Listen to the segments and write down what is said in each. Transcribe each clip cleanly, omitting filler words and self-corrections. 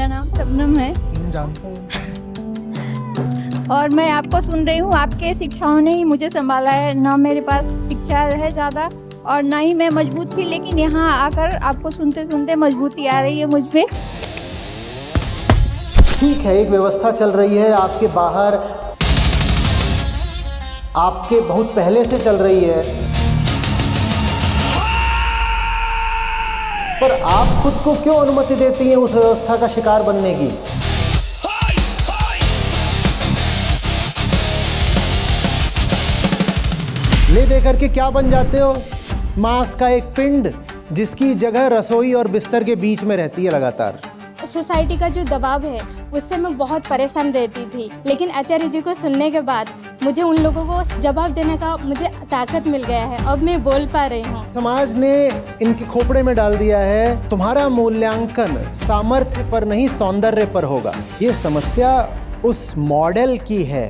मेरा नाम शबनम है जानता हूँ। और मैं आपको सुन रही हूँ। आपके शिक्षाओं ने ही मुझे संभाला है, ना मेरे पास शिक्षा है ज़्यादा और ना ही मैं मजबूत थी, लेकिन यहाँ आकर आपको सुनते सुनते मजबूती आ रही है मुझ में। ठीक है, एक व्यवस्था चल रही है आपके बाहर, आपके बहुत पहले से चल रही है, पर आप खुद को क्यों अनुमति देती हैं उस व्यवस्था का शिकार बनने की? ले देकर के क्या बन जाते हो? मांस का एक पिंड जिसकी जगह रसोई और बिस्तर के बीच में रहती है लगातार। सोसाइटी का जो दबाव है उससे मैं बहुत परेशान रहती थी, लेकिन आचार्य जी को सुनने के बाद मुझे उन लोगों को जवाब देने का मुझे ताकत मिल गया है। अब मैं बोल पा रही हूँ। समाज ने इनके खोपड़े में डाल दिया है तुम्हारा मूल्यांकन सामर्थ्य पर नहीं सौंदर्य पर होगा। ये समस्या उस मॉडल की है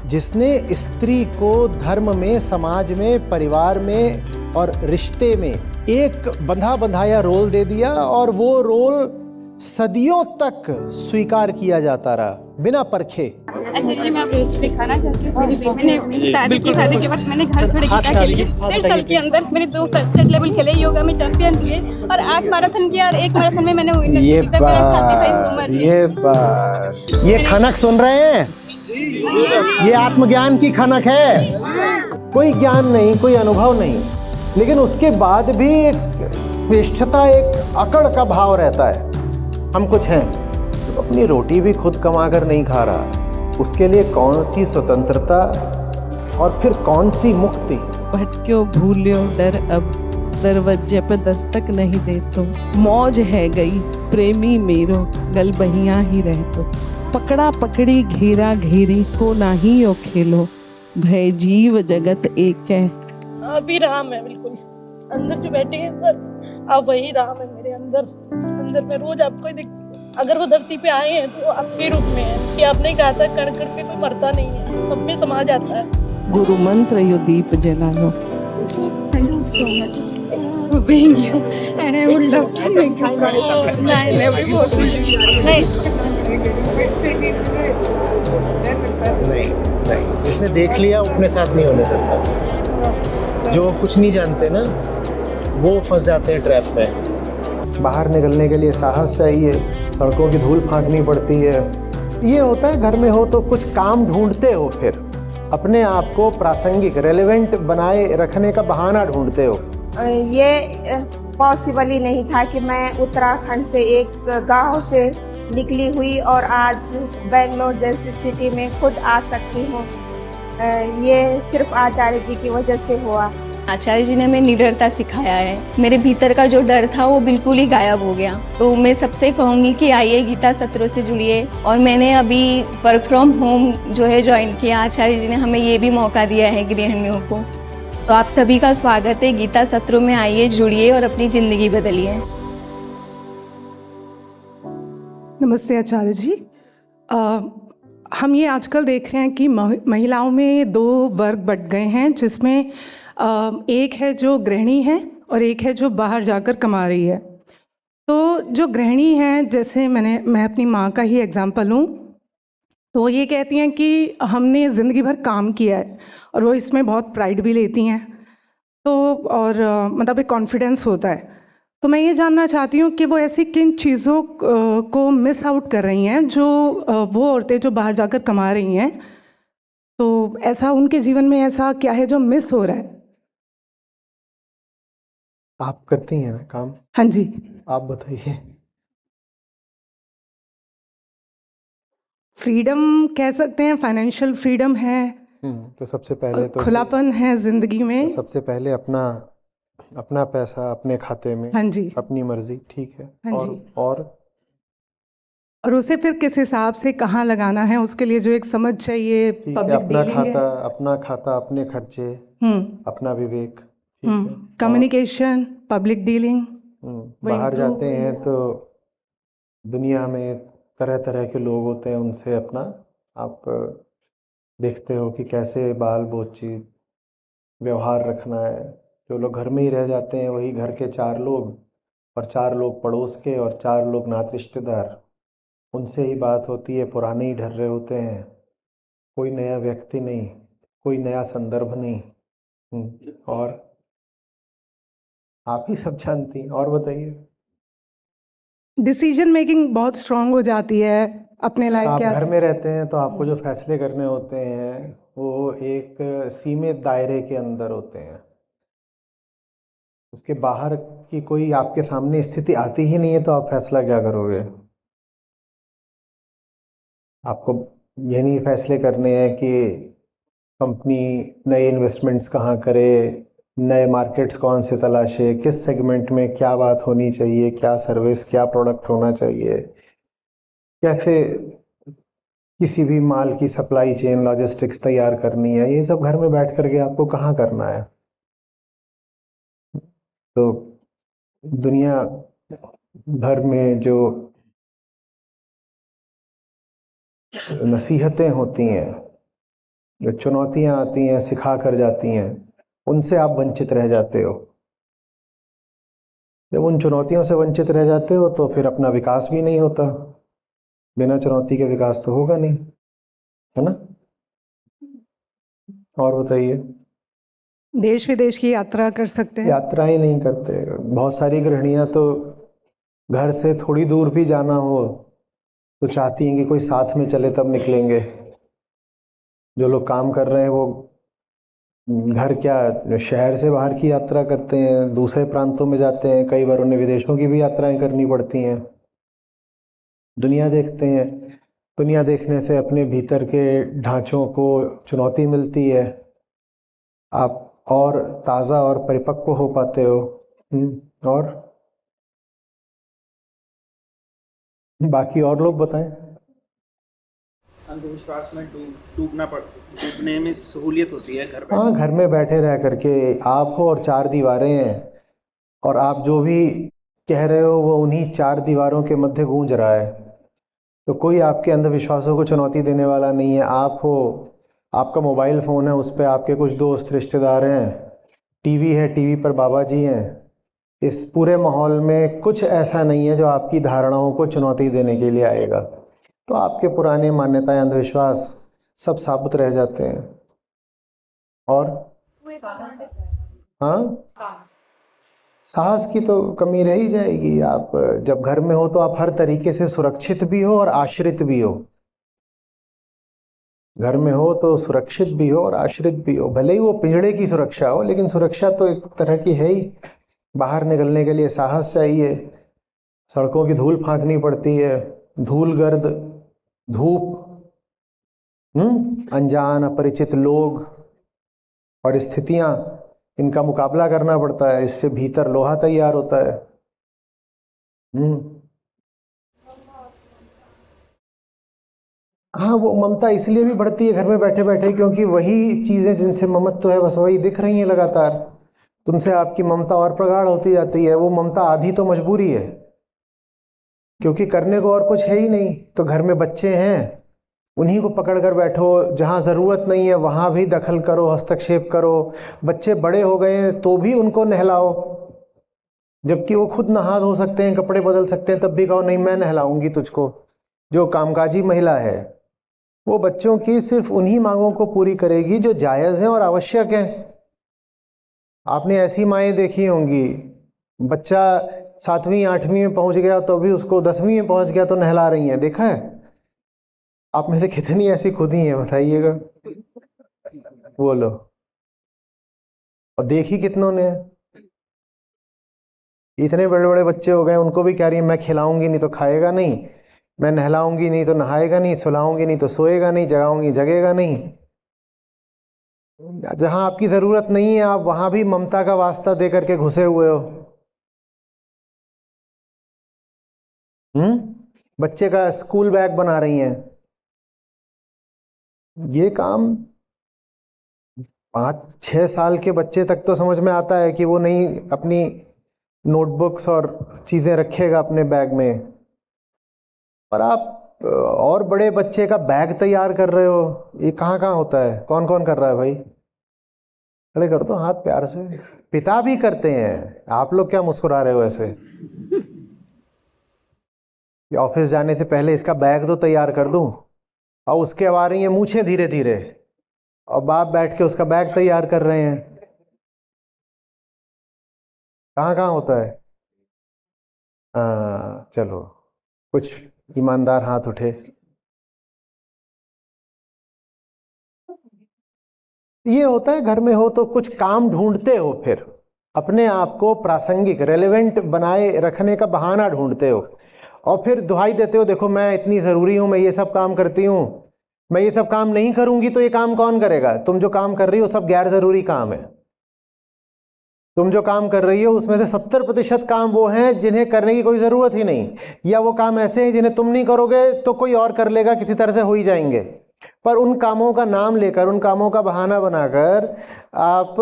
जिसने स्त्री को धर्म में, समाज में, परिवार में और रिश्ते में एक बंधा बंधाया रोल दे दिया और वो रोल सदियों तक स्वीकार किया जाता रहा बिना परखे। अच्छा जी, मैं आपको दिखाना चाहती हूँ। मैंने शादी के बाद मैंने घर छोड़ गीता के लिए 1.5 साल के अंदर मेरे 2 स्टेट लेवल खेले, योगा में चैंपियन हुए और 8 मैराथन किया और 1 मैराथन में मैंने ये खनक सुन रहे हैं? ये आत्मज्ञान की खनक है। कोई ज्ञान नहीं, कोई अनुभव नहीं, लेकिन उसके बाद भी एक श्रेष्ठता, एक अकड़ का भाव रहता है। हम कुछ हैं तो अपनी रोटी भी खुद कमा कर नहीं खा रहा, उसके लिए कौन सी स्वतंत्रता और फिर कौन सी मुक्ति? भटक्यो भूल्यो डर अब दरवाजे पे दस्तक नहीं दे तो, मौज है गई प्रेमी मेरो गल बहिया ही रह तो, पकड़ा पकड़ी घेरा घेरी को ना ही यो खेलो, भय जीव जगत एक है। अभी राम है बिल्कुल अंदर जो बैठे हैं सर, आप वही राम है मेरे अंदर। अंदर में रोज आपको ही दिखती हूँ। अगर वो धरती पे आए हैं तो आपके रूप में है कि आपने कहा था कण कण में कोई मरता नहीं है, सब में समा जाता है। गुरु मंत्र यो दीप जलायो। Thank you so much for being you, and I would love to make you smile every नहीं, जिसने देख लिया अपने साथ नहीं होने देता। जो कुछ नहीं जानते ना वो फंस जाते हैं ट्रैप में। बाहर निकलने के लिए साहस चाहिए, सड़कों की धूल फांकनी पड़ती है। ये होता है घर में हो तो कुछ काम ढूंढते हो, फिर अपने आप को प्रासंगिक, रेलेवेंट बनाए रखने का बहाना ढूंढते हो। ये पॉसिबल ही नहीं था कि मैं उत्तराखंड से एक गांव से निकली हुई और आज बेंगलोर जैसी सिटी में खुद आ सकती हूँ। ये सिर्फ आचार्य जी की वजह से हुआ। आचार्य जी ने हमें निडरता सिखाया है। मेरे भीतर का जो डर था वो बिल्कुल ही गायब हो गया। तो मैं सबसे कहूँगी कि आइए गीता सत्रों से जुड़िए। और मैंने अभी वर्क फ्रॉम होम जो है ज्वाइन किया। आचार्य जी ने हमें ये भी मौका दिया है गृहिणियों को। तो आप सभी का स्वागत है। गीता सत्रों में आइए, जुड़िए और अपनी जिंदगी बदलिए। नमस्ते आचार्य जी। हम ये आजकल देख रहे हैं कि महिलाओं में 2 वर्ग बट गए हैं, जिसमें एक है जो गृहिणी है और एक है जो बाहर जाकर कमा रही है। तो जो गृहिणी है, जैसे मैं अपनी माँ का ही एग्जांपल लूँ, तो वो ये कहती हैं कि हमने ज़िंदगी भर काम किया है और वो इसमें बहुत प्राइड भी लेती हैं। तो और मतलब एक कॉन्फिडेंस होता है। तो मैं ये जानना चाहती हूँ कि वो ऐसी किन चीज़ों को मिस आउट कर रही हैं जो वो औरतें जो बाहर जाकर कमा रही हैं। तो ऐसा उनके जीवन में ऐसा क्या है जो मिस हो रहा है? आप करती हैं काम? हाँ जी। आप बताइए। फ्रीडम कह सकते हैं, फाइनेंशियल फ्रीडम है। तो सबसे पहले तो खुलापन है जिंदगी में। तो सबसे पहले अपना पैसा अपने खाते में। हाँ जी। अपनी मर्जी, ठीक है। हाँ जी। और उसे फिर किस हिसाब से कहाँ लगाना है, उसके लिए जो एक समझ चाहिए। पब्लिक अपना खाता अपने खर्चे, अपना विवेक, ठीक है। Communication, public dealing. बाहर जाते हैं तो दुनिया में तरह तरह के लोग होते हैं, उनसे अपना आप देखते हो कि कैसे बाल बातचीत व्यवहार रखना है। जो लोग घर में ही रह जाते हैं वही घर के 4 लोग, और 4 लोग पड़ोस के, और 4 लोग नात रिश्तेदार। उनसे ही बात होती है, पुराने ही ढर्रे होते हैं, कोई नया व्यक्ति नहीं, कोई नया संदर्भ नहीं। और आप ही सब जानती हैं। और बताइए। डिसीजन मेकिंग बहुत स्ट्रांग हो जाती है अपने लाइफ आप के घर में रहते हैं तो आपको जो फैसले करने होते हैं वो एक सीमित दायरे के अंदर होते हैं। उसके बाहर की कोई आपके सामने स्थिति आती ही नहीं है तो आप फैसला क्या करोगे? आपको ये नहीं फैसले करने हैं कि कंपनी नए इन्वेस्टमेंट्स कहाँ करे, नए मार्केट्स कौन से तलाशे, किस सेगमेंट में क्या बात होनी चाहिए, क्या सर्विस, क्या प्रोडक्ट होना चाहिए, कैसे किसी भी माल की सप्लाई चेन लॉजिस्टिक्स तैयार करनी है। ये सब घर में बैठ करके आपको कहाँ करना है? तो दुनिया भर में जो नसीहतें होती हैं, जो चुनौतियां आती हैं, सिखा कर जाती हैं, उनसे आप वंचित रह जाते हो। जब उन चुनौतियों से वंचित रह जाते हो तो फिर अपना विकास भी नहीं होता। बिना चुनौती के विकास तो होगा नहीं, है ना? और बताइए। देश विदेश की यात्रा कर सकते हैं। यात्रा ही नहीं करते। बहुत सारी गृहिणियां तो घर से थोड़ी दूर भी जाना हो तो चाहती हैं कि कोई साथ में चले तब निकलेंगे। जो लोग काम कर रहे हैं वो घर क्या शहर से बाहर की यात्रा करते हैं, दूसरे प्रांतों में जाते हैं, कई बार उन्हें विदेशों की भी यात्राएं करनी पड़ती हैं। दुनिया देखते हैं। दुनिया देखने से अपने भीतर के ढांचों को चुनौती मिलती है, आप और ताज़ा और परिपक्व हो पाते हो। और बाकी और लोग बताएं। अंधविश्वास में डूबने में सहूलियत होती है घर में। हाँ, घर में बैठे रह करके आप हो और चार दीवारें हैं और आप जो भी कह रहे हो वो उन्हीं चार दीवारों के मध्य गूंज रहा है। तो कोई आपके अंधविश्वासों को चुनौती देने वाला नहीं है। आप हो, आपका मोबाइल फ़ोन है, उस पर आपके कुछ दोस्त रिश्तेदार हैं, टीवी है, टीवी पर बाबा जी हैं। इस पूरे माहौल में कुछ ऐसा नहीं है जो आपकी धारणाओं को चुनौती देने के लिए आएगा। तो आपके पुराने मान्यताएं, अंधविश्वास सब साबुत रह जाते हैं। और हाँ, साहस की तो कमी रह ही जाएगी। आप जब घर में हो तो आप हर तरीके से सुरक्षित भी हो और आश्रित भी हो। घर में हो तो सुरक्षित भी हो और आश्रित भी हो, भले ही वो पिंजड़े की सुरक्षा हो, लेकिन सुरक्षा तो एक तरह की है ही। बाहर निकलने के लिए साहस चाहिए, सड़कों की धूल फांकनी पड़ती है, धूल गर्द, धूप, अनजान अपरिचित लोग और स्थितियां, इनका मुकाबला करना पड़ता है। इससे भीतर लोहा तैयार होता है। हाँ, वो ममता इसलिए भी बढ़ती है घर में बैठे बैठे क्योंकि वही चीज़ें जिनसे ममत्व है बस वही दिख रही हैं लगातार। तुमसे आपकी ममता और प्रगाढ़ होती जाती है। वो ममता आधी तो मजबूरी है क्योंकि करने को और कुछ है ही नहीं। तो घर में बच्चे हैं, उन्हीं को पकड़ कर बैठो, जहाँ ज़रूरत नहीं है वहाँ भी दखल करो, हस्तक्षेप करो। बच्चे बड़े हो गए हैं तो भी उनको नहलाओ, जबकि वो खुद नहा धो सकते हैं, कपड़े बदल सकते हैं, तब भी कहो नहीं मैं नहलाऊंगी तुझको। जो कामकाजी महिला है वो बच्चों की सिर्फ उन्हीं मांगों को पूरी करेगी जो जायज़ हैं और आवश्यक हैं। आपने ऐसी माएँ देखी होंगी, बच्चा 7वीं 8वीं में पहुंच गया तो भी उसको 10वीं में पहुंच गया तो नहला रही हैं, देखा है? आप में से कितनी ऐसी खुद ही हैं बताइएगा? बोलो। और देखी कितनों ने? इतने बड़े बड़े बच्चे हो गए, उनको भी कह रही है मैं खिलाऊंगी नहीं तो खाएगा नहीं, मैं नहलाऊंगी नहीं तो नहाएगा नहीं, सुलाऊंगी नहीं तो सोएगा नहीं, जगाऊंगी जगेगा नहीं। जहां आपकी जरूरत नहीं है आप वहां भी ममता का वास्ता दे करके घुसे हुए हो। बच्चे का स्कूल बैग बना रही हैं। ये काम 5-6 साल के बच्चे तक तो समझ में आता है कि वो नहीं अपनी नोटबुक्स और चीज़ें रखेगा अपने बैग में, पर आप और बड़े बच्चे का बैग तैयार कर रहे हो। ये कहाँ कहाँ होता है? कौन कौन कर रहा है भाई? खड़े कर दो हाथ प्यार से। पिता भी करते हैं, आप लोग क्या मुस्कुरा रहे हो ऐसे? कि ऑफिस जाने से पहले इसका बैग तो तैयार कर दूं, और उसके अब आ रही हैं मूछें धीरे धीरे, और बाप बैठ के उसका बैग तैयार कर रहे हैं। कहाँ कहाँ होता है? हाँ चलो, कुछ ईमानदार हाथ उठे। ये होता है घर में हो तो कुछ काम ढूंढते हो, फिर अपने आप को प्रासंगिक रेलेवेंट बनाए रखने का बहाना ढूंढते हो, और फिर दुहाई देते हो, देखो मैं इतनी ज़रूरी हूँ, मैं ये सब काम करती हूँ, मैं ये सब काम नहीं करूँगी तो ये काम कौन करेगा? तुम जो काम कर रही हो सब गैर ज़रूरी काम है। तुम जो काम कर रही हो उसमें से 70% काम वो हैं जिन्हें करने की कोई ज़रूरत ही नहीं, या वो काम ऐसे हैं जिन्हें तुम नहीं करोगे तो कोई और कर लेगा, किसी तरह से हो ही जाएंगे। पर उन कामों का नाम लेकर, उन कामों का बहाना बनाकर आप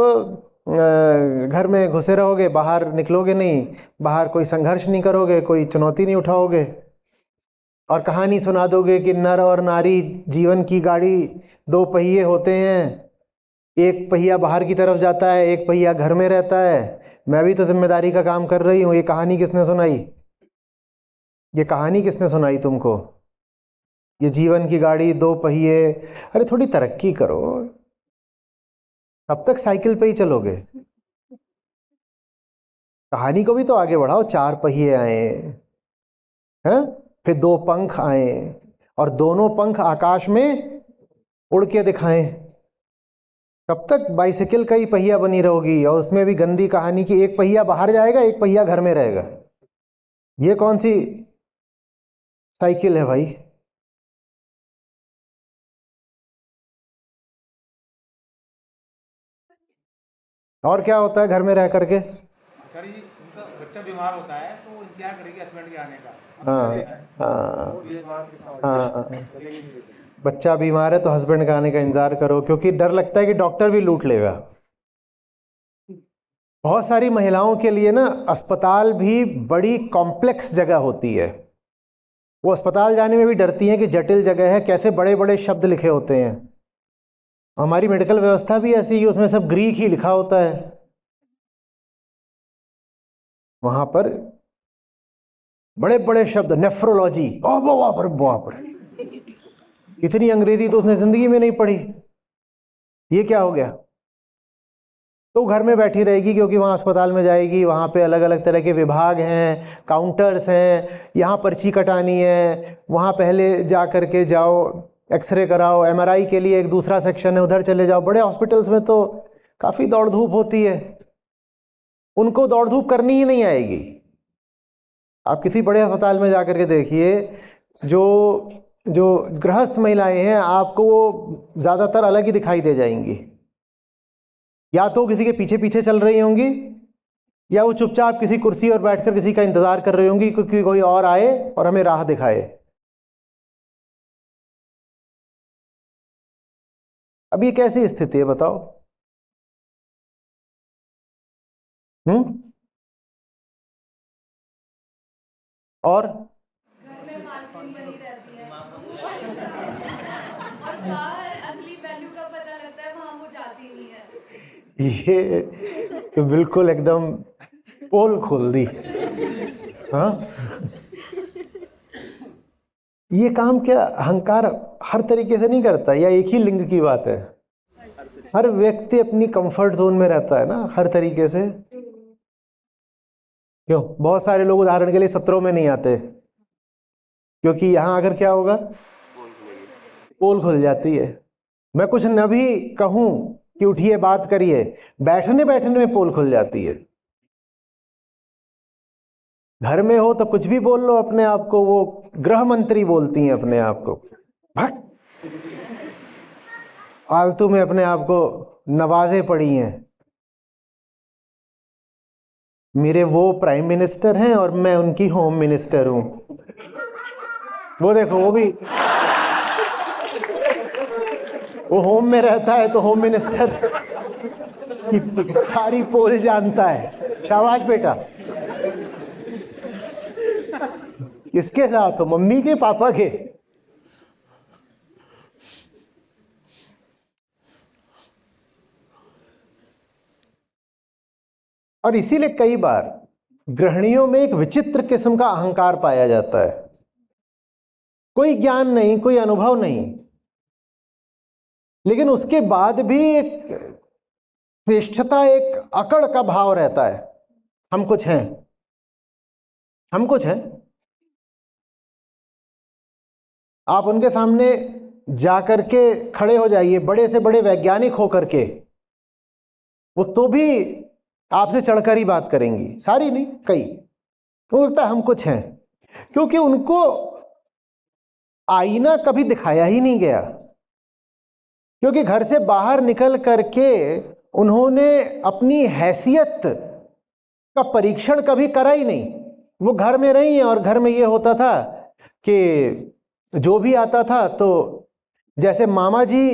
घर में घुसे रहोगे, बाहर निकलोगे नहीं, बाहर कोई संघर्ष नहीं करोगे, कोई चुनौती नहीं उठाओगे, और कहानी सुना दोगे कि नर और नारी जीवन की गाड़ी 2 पहिए होते हैं, एक पहिया बाहर की तरफ जाता है, एक पहिया घर में रहता है, मैं भी तो जिम्मेदारी का काम कर रही हूँ। ये कहानी किसने सुनाई? ये कहानी किसने सुनाई तुमको? ये जीवन की गाड़ी 2 पहिए, अरे थोड़ी तरक्की करो, अब तक साइकिल पे ही चलोगे। कहानी को भी तो आगे बढ़ाओ, 4 पहिए आए हैं, फिर 2 पंख आए, और दोनों पंख आकाश में उड़ के दिखाएं। कब तक बाइसिकल का ही पहिया बनी रहोगी, और उसमें भी गंदी कहानी की एक पहिया बाहर जाएगा, एक पहिया घर में रहेगा। ये कौन सी साइकिल है भाई? और क्या होता है घर में रह करके? सर जी, उनका बच्चा बीमार होता है तो वो इंतजार करेगी हस्बैंड के आने का। हाँ, बच्चा बीमार है तो हस्बैंड का आने का इंतजार करो, क्योंकि डर लगता है कि डॉक्टर भी लूट लेगा। बहुत सारी महिलाओं के लिए ना अस्पताल भी बड़ी कॉम्प्लेक्स जगह होती है। वो अस्पताल जाने में भी डरती हैं कि जटिल जगह है, कैसे बड़े बड़े शब्द लिखे होते हैं। हमारी मेडिकल व्यवस्था भी ऐसी है, उसमें सब ग्रीक ही लिखा होता है। वहां पर बड़े बड़े शब्द, नेफ्रोलॉजी, बाप रे, इतनी अंग्रेजी तो उसने जिंदगी में नहीं पढ़ी। ये क्या हो गया? तो घर में बैठी रहेगी, क्योंकि वहाँ अस्पताल में जाएगी, वहाँ पे अलग अलग तरह के विभाग हैं, काउंटर्स हैं, यहाँ पर्ची कटानी है, वहाँ पहले जा करके जाओ एक्सरे कराओ, MRI के लिए एक दूसरा सेक्शन है, उधर चले जाओ। बड़े हॉस्पिटल्स में तो काफ़ी दौड़ धूप होती है, उनको दौड़ धूप करनी ही नहीं आएगी। आप किसी बड़े अस्पताल में जा करके देखिए, जो गृहस्थ महिलाएं हैं आपको वो ज़्यादातर अलग ही दिखाई दे जाएंगी। या तो किसी के पीछे पीछे चल रही होंगी, या वो चुपचाप किसी कुर्सी और बैठकर किसी का इंतजार कर रही होंगी क्योंकि कोई और आए और हमें राह दिखाए। अब ये कैसी स्थिति है बताओ? और असली वैल्यू का पता लगता है वहां वो जाती नहीं है। ये तो बिल्कुल एकदम पोल खोल दी। हाँ, ये काम क्या अहंकार हर तरीके से नहीं करता, या एक ही लिंग की बात है? हर व्यक्ति अपनी कंफर्ट जोन में रहता है ना, हर तरीके से। क्यों? बहुत सारे लोग उदाहरण के लिए सत्रों में नहीं आते, क्योंकि यहां आकर क्या होगा? पोल खुल जाती है। मैं कुछ न भी कहूं कि उठिए बात करिए, बैठने बैठने में पोल खुल जाती है। घर में हो तो कुछ भी बोल लो अपने आप को, वो गृह मंत्री बोलती हैं अपने आप को, भट फालतू में अपने आप को नवाजे पड़ी हैं। मेरे वो प्राइम मिनिस्टर हैं और मैं उनकी होम मिनिस्टर हूं। वो देखो, वो होम में रहता है तो होम मिनिस्टर की सारी पोल जानता है। शाबाश बेटा। किसके साथ हो? मम्मी के, पापा के? और इसीलिए कई बार गृहिणियों में एक विचित्र किस्म का अहंकार पाया जाता है। कोई ज्ञान नहीं, कोई अनुभव नहीं, लेकिन उसके बाद भी एक श्रेष्ठता, एक अकड़ का भाव रहता है। हम कुछ हैं, हम कुछ हैं। आप उनके सामने जाकर के खड़े हो जाइए, बड़े से बड़े वैज्ञानिक होकर के, वो तो भी आपसे चढ़कर ही बात करेंगी, सारी नहीं, कई। तो लगता है हम कुछ हैं, क्योंकि उनको आईना कभी दिखाया ही नहीं गया, क्योंकि घर से बाहर निकल करके उन्होंने अपनी हैसियत का परीक्षण कभी करा ही नहीं। वो घर में रही हैं और घर में ये होता था कि जो भी आता था तो जैसे मामा जी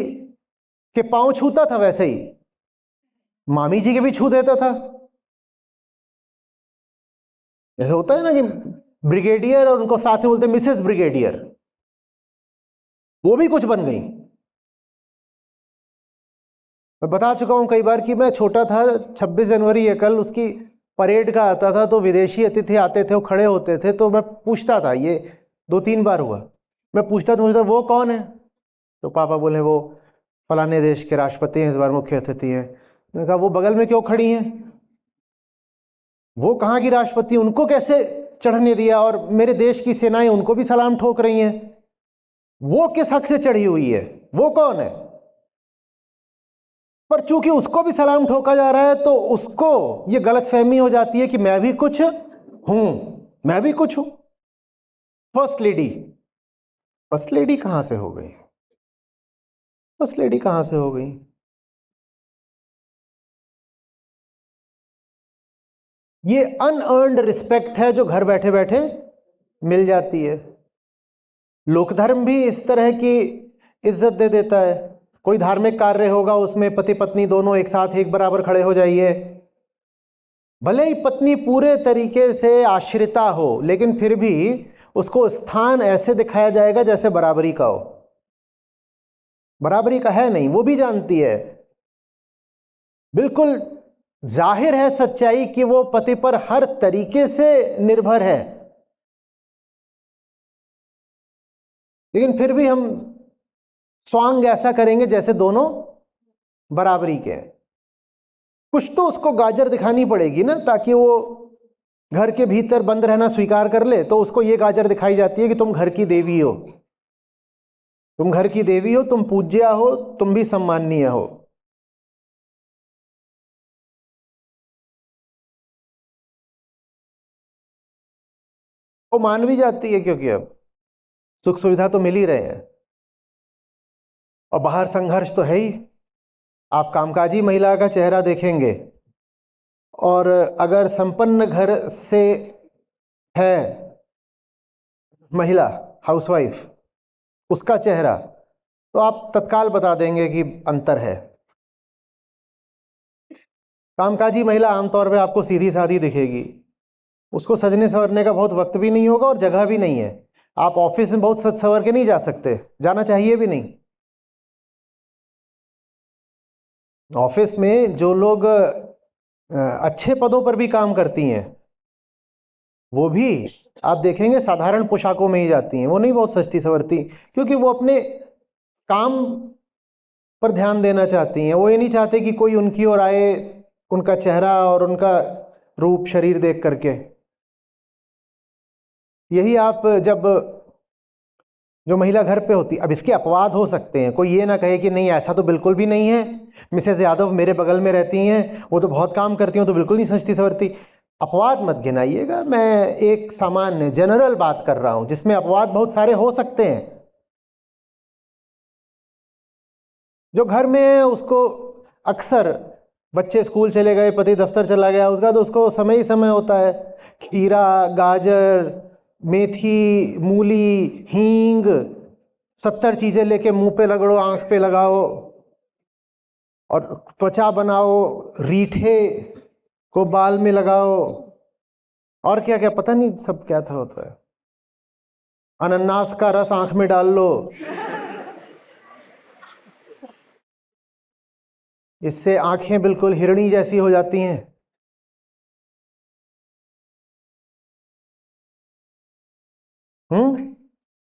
के पांव छूता था वैसे ही मामी जी के भी छू देता था। जैसे होता है ना कि ब्रिगेडियर और उनको साथ में बोलते मिसेस ब्रिगेडियर, वो भी कुछ बन गई। मैं बता चुका हूं कई बार कि मैं छोटा था, 26 जनवरी है कल, उसकी परेड का आता था तो विदेशी अतिथि आते थे, वो खड़े होते थे, तो मैं पूछता था, ये 2-3 बार हुआ, मैं पूछता वो कौन है, तो पापा बोले वो फलाने देश के राष्ट्रपति हैं, इस बार मुख्य अतिथि हैं। मैंने कहा वो बगल में क्यों खड़ी हैं, वो कहाँ की राष्ट्रपति, उनको कैसे चढ़ने दिया, और मेरे देश की सेनाएं उनको भी सलाम ठोक रही हैं, वो किस हक से चढ़ी हुई है, वो कौन है। पर चूंकि उसको भी सलाम ठोका जा रहा है तो उसको ये गलतफहमी हो जाती है कि मैं भी कुछ हूं, मैं भी कुछ हूं। फर्स्ट लेडी, फर्स्ट लेडी कहां से हो गई, फर्स्ट लेडी कहां से हो गई। ये अनअर्न्ड रिस्पेक्ट है जो घर बैठे बैठे मिल जाती है। लोकधर्म भी इस तरह की इज्जत दे देता है। कोई धार्मिक कार्य होगा, उसमें पति पत्नी दोनों एक साथ एक बराबर खड़े हो जाइए, भले ही पत्नी पूरे तरीके से आश्रिता हो, लेकिन फिर भी उसको स्थान ऐसे दिखाया जाएगा जैसे बराबरी का हो। बराबरी का है नहीं, वो भी जानती है, बिल्कुल जाहिर है सच्चाई कि वो पति पर हर तरीके से निर्भर है, लेकिन फिर भी हम स्वांग ऐसा करेंगे जैसे दोनों बराबरी के हैं। कुछ तो उसको गाजर दिखानी पड़ेगी ना, ताकि वो घर के भीतर बंद रहना स्वीकार कर ले। तो उसको ये गाजर दिखाई जाती है कि तुम घर की देवी हो, तुम घर की देवी हो, तुम पूज्या हो, तुम भी सम्माननीय हो। वो मान भी जाती है, क्योंकि अब सुख सुविधा तो मिल ही रहे हैं और बाहर संघर्ष तो है ही। आप कामकाजी महिला का चेहरा देखेंगे और अगर संपन्न घर से है महिला, हाउसवाइफ, उसका चेहरा, तो आप तत्काल बता देंगे कि अंतर है। कामकाजी महिला आमतौर पे आपको सीधी सादी दिखेगी, उसको सजने संवरने का बहुत वक्त भी नहीं होगा और जगह भी नहीं है। आप ऑफिस में बहुत सज संवर के नहीं जा सकते, जाना चाहिए भी नहीं। ऑफिस में जो लोग अच्छे पदों पर भी काम करती हैं, वो भी आप देखेंगे साधारण पोशाकों में ही जाती हैं, वो नहीं बहुत सजती संवरती, क्योंकि वो अपने काम पर ध्यान देना चाहती हैं। वो ये नहीं चाहते कि कोई उनकी ओर आए, उनका चेहरा और उनका रूप शरीर देख करके। यही आप जब जो महिला घर पे होती, अब इसके अपवाद हो सकते हैं, कोई ये ना कहे कि नहीं ऐसा तो बिल्कुल भी नहीं है, मिसेस यादव मेरे बगल में रहती हैं, वो तो बहुत काम करती हैं, तो बिल्कुल नहीं सजती संवरती। अपवाद मत गिनाइएगा, मैं एक सामान्य जनरल बात कर रहा हूं, जिसमें अपवाद बहुत सारे हो सकते हैं। जो घर में है उसको अक्सर, बच्चे स्कूल चले गए, पति दफ्तर चला गया, उसका तो उसको समय ही समय होता है। खीरा, गाजर, मेथी, मूली, हींग, 70 चीजें लेके मुंह पे रगड़ो, आंख पे लगाओ और त्वचा बनाओ, रीठे को बाल में लगाओ, और क्या क्या पता नहीं सब क्या था होता है। अनन्नास का रस आंख में डाल लो, इससे आंखें बिल्कुल हिरणी जैसी हो जाती हैं।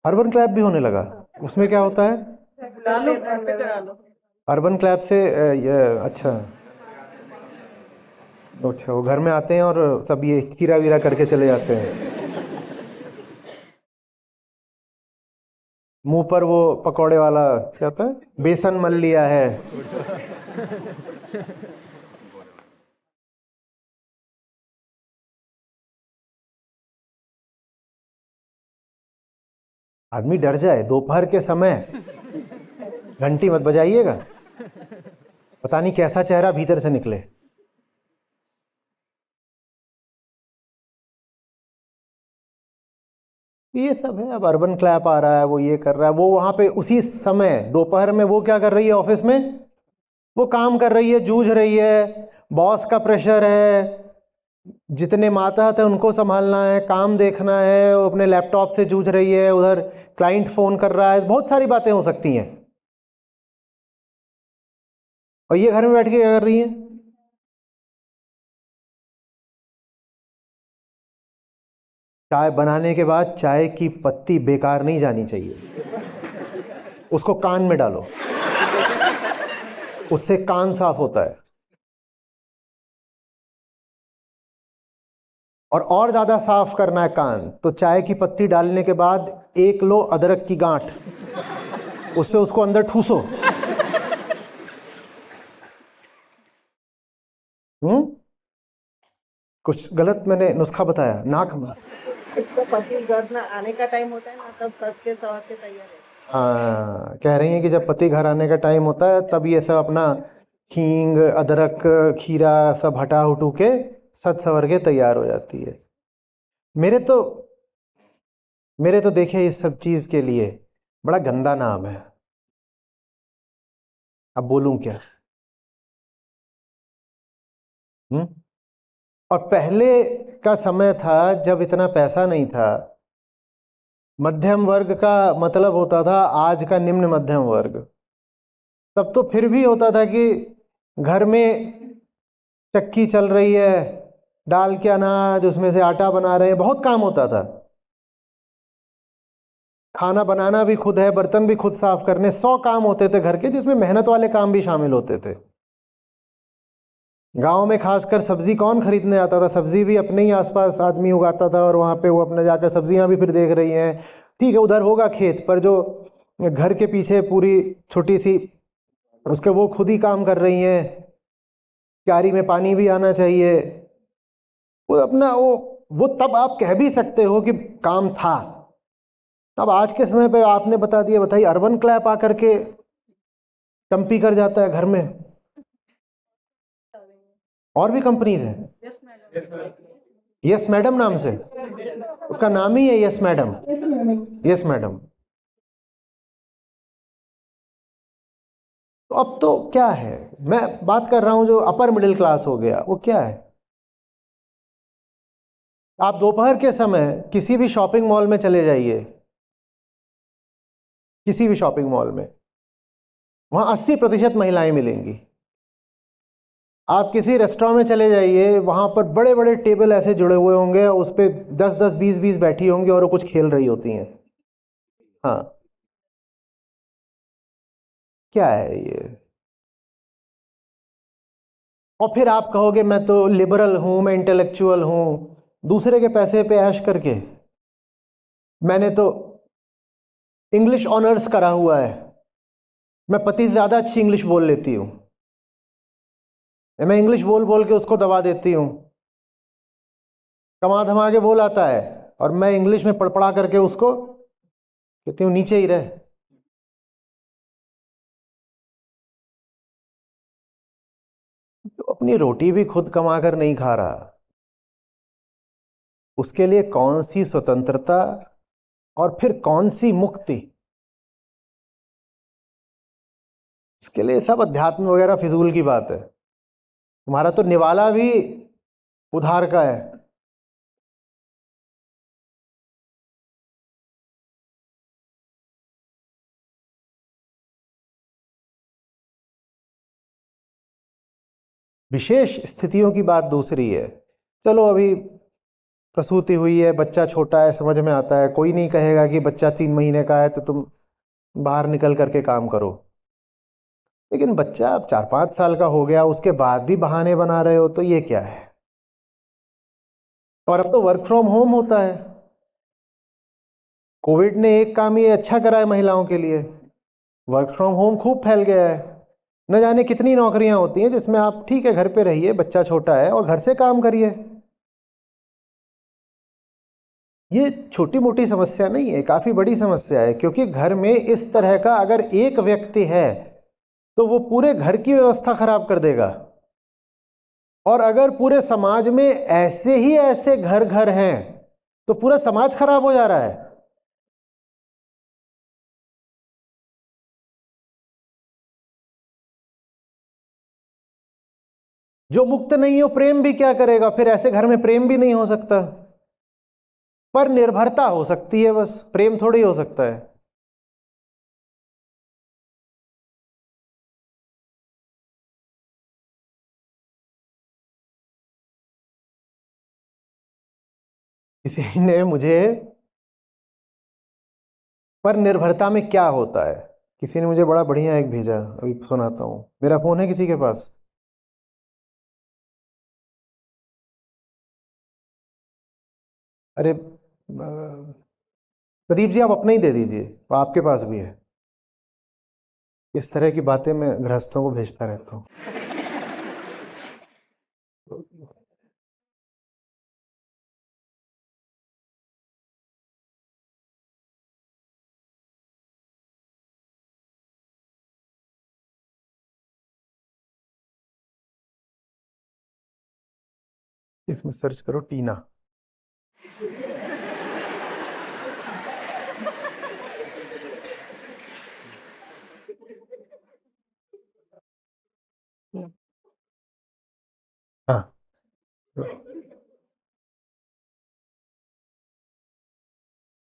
अर्बन क्लैप भी होने लगा, उसमें क्या होता है? अर्बन क्लैप से अच्छा अच्छा, वो घर में आते हैं और सब ये खीरा वीरा करके चले जाते हैं, मुंह पर वो पकौड़े वाला क्या होता है, बेसन मल लिया है। आदमी डर जाए दोपहर के समय, घंटी मत बजाइएगा, पता नहीं कैसा चेहरा भीतर से निकले। ये सब है। अब अर्बन क्लैप आ रहा है, वो ये कर रहा है, वो वहां पे उसी समय दोपहर में वो क्या कर रही है, ऑफिस में वो काम कर रही है, जूझ रही है, बॉस का प्रेशर है, जितने मातहत है उनको संभालना है, काम देखना है, वो अपने लैपटॉप से जूझ रही है, उधर क्लाइंट फोन कर रहा है, बहुत सारी बातें हो सकती हैं। और ये घर में बैठ के क्या कर रही है? चाय बनाने के बाद चाय की पत्ती बेकार नहीं जानी चाहिए, उसको कान में डालो, उससे कान साफ होता है। और ज्यादा साफ करना है कान, तो चाय की पत्ती डालने के बाद 1 लो अदरक की गांठ, उससे उसको अंदर ठूसो। कुछ गलत मैंने नुस्खा बताया? नाक में इसका पति घर में आने का टाइम होता है ना, तब सच के सवार के तैयार है। हाँ, कह रही हैं कि जब पति घर आने का टाइम होता है तब ये सब अपना हींग, अदरक, खीरा सब हटा हुटू के सज सवर के तैयार हो जाती है। मेरे तो देखिए इस सब चीज के लिए बड़ा गंदा नाम है, अब बोलूं क्या? और पहले का समय था जब इतना पैसा नहीं था, मध्यम वर्ग का मतलब होता था आज का निम्न मध्यम वर्ग। तब तो फिर भी होता था कि घर में चक्की चल रही है, डाल के अनाज उसमें से आटा बना रहे हैं, बहुत काम होता था। खाना बनाना भी खुद है, बर्तन भी खुद साफ करने, 100 काम होते थे घर के, जिसमें मेहनत वाले काम भी शामिल होते थे। गांव में खासकर सब्जी कौन खरीदने आता था? सब्जी भी अपने ही आसपास आदमी उगाता था, और वहां पे वो अपने जाकर सब्जियां भी फिर देख रही हैं। ठीक है, उधर होगा खेत, पर जो घर के पीछे पूरी छोटी सी, उसके वो खुद ही काम कर रही हैं। क्यारी में पानी भी आना चाहिए, वो अपना वो तब आप कह भी सकते हो कि काम था। अब आज के समय पे आपने बता दिया, बताइए, अर्बन क्लैप आकर के कंपी कर जाता है घर में। और भी कंपनीज हैं, यस मैडम नाम से, उसका नाम ही है यस मैडम, यस मैडम। तो अब तो क्या है, मैं बात कर रहा हूं जो अपर मिडिल क्लास हो गया, वो क्या है? आप दोपहर के समय किसी भी शॉपिंग मॉल में चले जाइए, किसी भी शॉपिंग मॉल में, वहां 80% महिलाएं मिलेंगी। आप किसी रेस्टोरेंट में चले जाइए, वहां पर बड़े बड़े टेबल ऐसे जुड़े हुए होंगे, उस पर 10-10, 20-20 बैठी होंगी और वो कुछ खेल रही होती हैं। हाँ, क्या है ये? और फिर आप कहोगे मैं तो लिबरल हूं, मैं इंटेलेक्चुअल हूं, दूसरे के पैसे पे ऐश करके। मैंने तो इंग्लिश ऑनर्स करा हुआ है, मैं पति से ज्यादा अच्छी इंग्लिश बोल लेती हूं, मैं इंग्लिश बोल बोल के उसको दबा देती हूं, कमा धमा के बोल आता है, और मैं इंग्लिश में पड़पड़ा करके उसको कहती हूँ नीचे ही रहे। तो अपनी रोटी भी खुद कमा कर नहीं खा रहा, उसके लिए कौन सी स्वतंत्रता और फिर कौन सी मुक्ति? इसके लिए सब अध्यात्म वगैरह फिजूल की बात है। तुम्हारा तो निवाला भी उधार का है। विशेष स्थितियों की बात दूसरी है। चलो अभी प्रसूति हुई है, बच्चा छोटा है, समझ में आता है। कोई नहीं कहेगा कि बच्चा 3 महीने का है तो तुम बाहर निकल करके काम करो। लेकिन बच्चा अब 4-5 साल का हो गया, उसके बाद भी बहाने बना रहे हो, तो ये क्या है। और अब तो वर्क फ्रॉम होम होता है। कोविड ने एक काम ये अच्छा करा है महिलाओं के लिए, वर्क फ्रॉम होम खूब फैल गया है। न जाने कितनी नौकरियां होती हैं जिसमें आप ठीक है घर पे रहिए, बच्चा छोटा है और घर से काम करिए। ये छोटी मोटी समस्या नहीं है, काफी बड़ी समस्या है, क्योंकि घर में इस तरह का अगर एक व्यक्ति है तो वो पूरे घर की व्यवस्था खराब कर देगा। और अगर पूरे समाज में ऐसे ही ऐसे घर घर हैं तो पूरा समाज खराब हो जा रहा है। जो मुक्त नहीं हो प्रेम भी क्या करेगा, फिर ऐसे घर में प्रेम भी नहीं हो सकता। पर निर्भरता हो सकती है, बस प्रेम थोड़ी हो सकता है। किसी ने मुझे पर निर्भरता में क्या होता है, किसी ने मुझे बड़ा बढ़िया एक भेजा, अभी सुनाता हूं। मेरा फोन है किसी के पास? अरे प्रदीप जी, आप अपना ही दे दीजिए, वो आपके पास भी है। इस तरह की बातें मैं गृहस्थों को भेजता रहता हूँ। इसमें सर्च करो टीना। हाँ,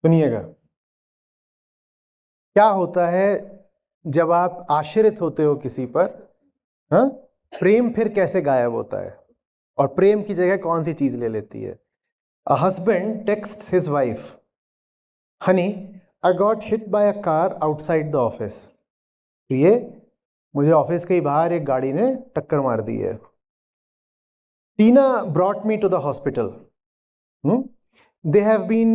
सुनिएगा। क्या होता है जब आप आश्रित होते हो किसी पर, हाँ, प्रेम फिर कैसे गायब होता है और प्रेम की जगह कौन सी चीज ले लेती है। A husband texts his wife, Honey I got hit by a car outside the office. ये मुझे ऑफिस के बाहर एक गाड़ी ने टक्कर मार दी है। Tina brought me to the hospital. They have been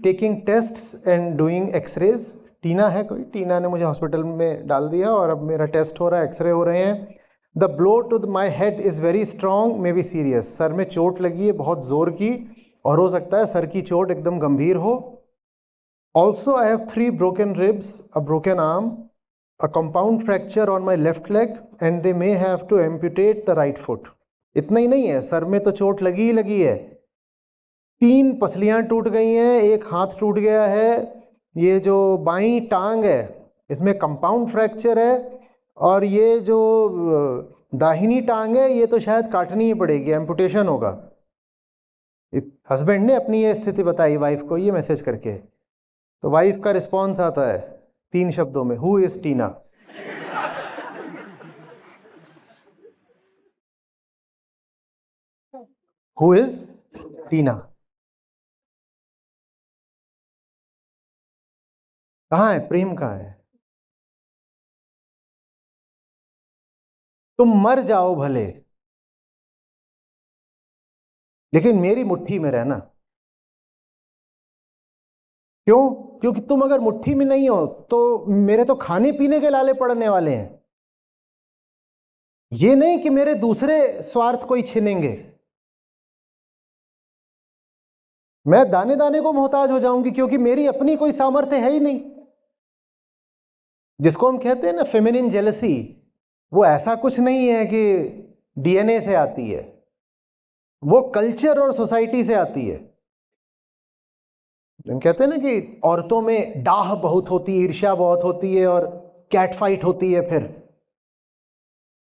taking tests and doing x-rays. Tina है कोई, टीना ने मुझे हॉस्पिटल में डाल दिया और अब मेरा टेस्ट हो रहा है, एक्सरे हो रहे हैं। The blow to my head is very strong, may be serious. सर में चोट लगी है बहुत जोर की और हो सकता है सर की चोट एकदम गंभीर हो। Also I have 3 broken ribs, a broken arm, a compound fracture on my left leg and they may have to amputate the right foot. इतना ही नहीं है, सर में तो चोट लगी ही लगी है, 3 पसलियां टूट गई हैं, एक हाथ टूट गया है, ये जो बाईं टांग है इसमें कंपाउंड फ्रैक्चर है और ये जो दाहिनी टांग है ये तो शायद काटनी ही पड़ेगी, एम्पुटेशन होगा। हस्बैंड ने अपनी ये स्थिति बताई वाइफ को, ये मैसेज करके। तो वाइफ का रिस्पॉन्स आता है 3 शब्दों में, who is Tina. Who is Tina. कहाँ है प्रेम, कहाँ है? तुम मर जाओ भले, लेकिन मेरी मुट्ठी में रहना। क्यों? क्योंकि तुम अगर मुट्ठी में नहीं हो तो मेरे तो खाने पीने के लाले पड़ने वाले हैं। ये नहीं कि मेरे दूसरे स्वार्थ कोई छिनेंगे, मैं दाने दाने को मोहताज हो जाऊंगी क्योंकि मेरी अपनी कोई सामर्थ्य है ही नहीं। जिसको हम कहते हैं ना फेमिनिन जेलसी, वो ऐसा कुछ नहीं है कि डीएनए से आती है, वो कल्चर और सोसाइटी से आती है। हम कहते हैं ना कि औरतों में डाह बहुत होती है, ईर्ष्या बहुत होती है और कैट फाइट होती है। फिर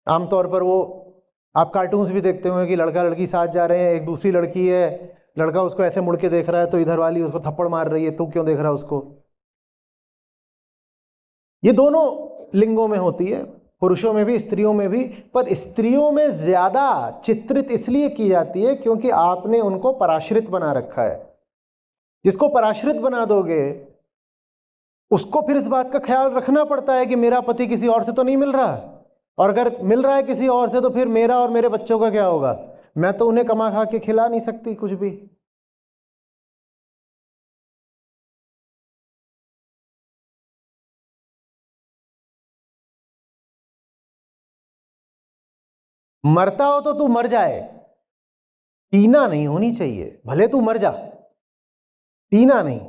आमतौर पर वो आप कार्टून्स भी देखते होंगे कि लड़का लड़की साथ जा रहे हैं, एक दूसरी लड़की है, लड़का उसको ऐसे मुड़ के देख रहा है तो इधर वाली उसको थप्पड़ मार रही है, तू क्यों देख रहा है उसको। ये दोनों लिंगों में होती है। पुरुषों में भी स्त्रियों में भी, पर स्त्रियों में ज्यादा चित्रित इसलिए की जाती है क्योंकि आपने उनको पराश्रित बना रखा है। जिसको पराश्रित बना दोगे उसको फिर इस बात का ख्याल रखना पड़ता है कि मेरा पति किसी और से तो नहीं मिल रहा, और अगर मिल रहा है किसी और से तो फिर मेरा और मेरे बच्चों का क्या होगा। मैं तो उन्हें कमा खा के खिला नहीं सकती कुछ भी। मरता हो तो तू मर जाए, पीना नहीं होनी चाहिए, भले तू मर जा, पीना नहीं।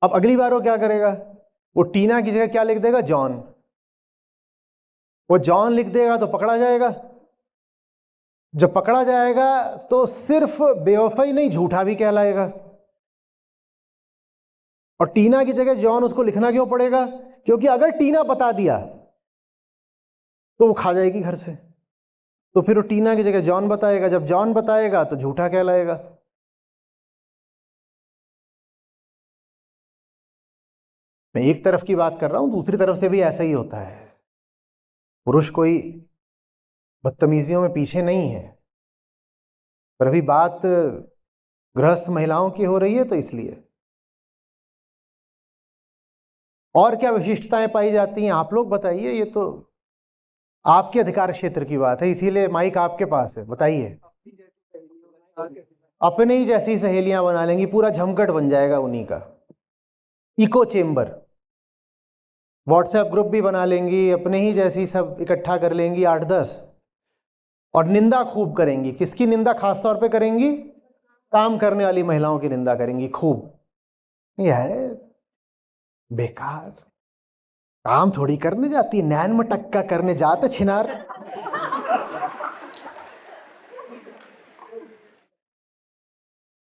अब अगली बार वो क्या करेगा, वो टीना की जगह क्या लिख देगा, जॉन। वो जॉन लिख देगा तो पकड़ा जाएगा। जब पकड़ा जाएगा तो सिर्फ बेवफाई नहीं, झूठा भी कहलाएगा। और टीना की जगह जॉन उसको लिखना क्यों पड़ेगा, क्योंकि अगर टीना बता दिया तो वो खा जाएगी घर से, तो फिर वो टीना की जगह जॉन बताएगा। जब जॉन बताएगा तो झूठा कहलाएगा। मैं एक तरफ की बात कर रहा हूं, दूसरी तरफ से भी ऐसा ही होता है। पुरुष कोई बदतमीजियों में पीछे नहीं है, पर अभी बात गृहस्थ महिलाओं की हो रही है तो इसलिए। और क्या विशिष्टताएं पाई जाती हैं आप लोग बताइए, ये तो आपके अधिकार क्षेत्र की बात है, इसीलिए माइक आपके पास है, बताइए। अपने ही जैसी सहेलियां बना लेंगी, पूरा झमकट बन जाएगा उन्हीं का। इको चेम्बर, व्हाट्सएप ग्रुप भी बना लेंगी, अपने ही जैसी सब इकट्ठा कर लेंगी 8-10, और निंदा खूब करेंगी। किसकी निंदा खास तौर पे करेंगी, काम करने वाली महिलाओं की निंदा करेंगी खूब। यार बेकार काम थोड़ी करने जाती, नैन मटक्का करने जाते छिनार।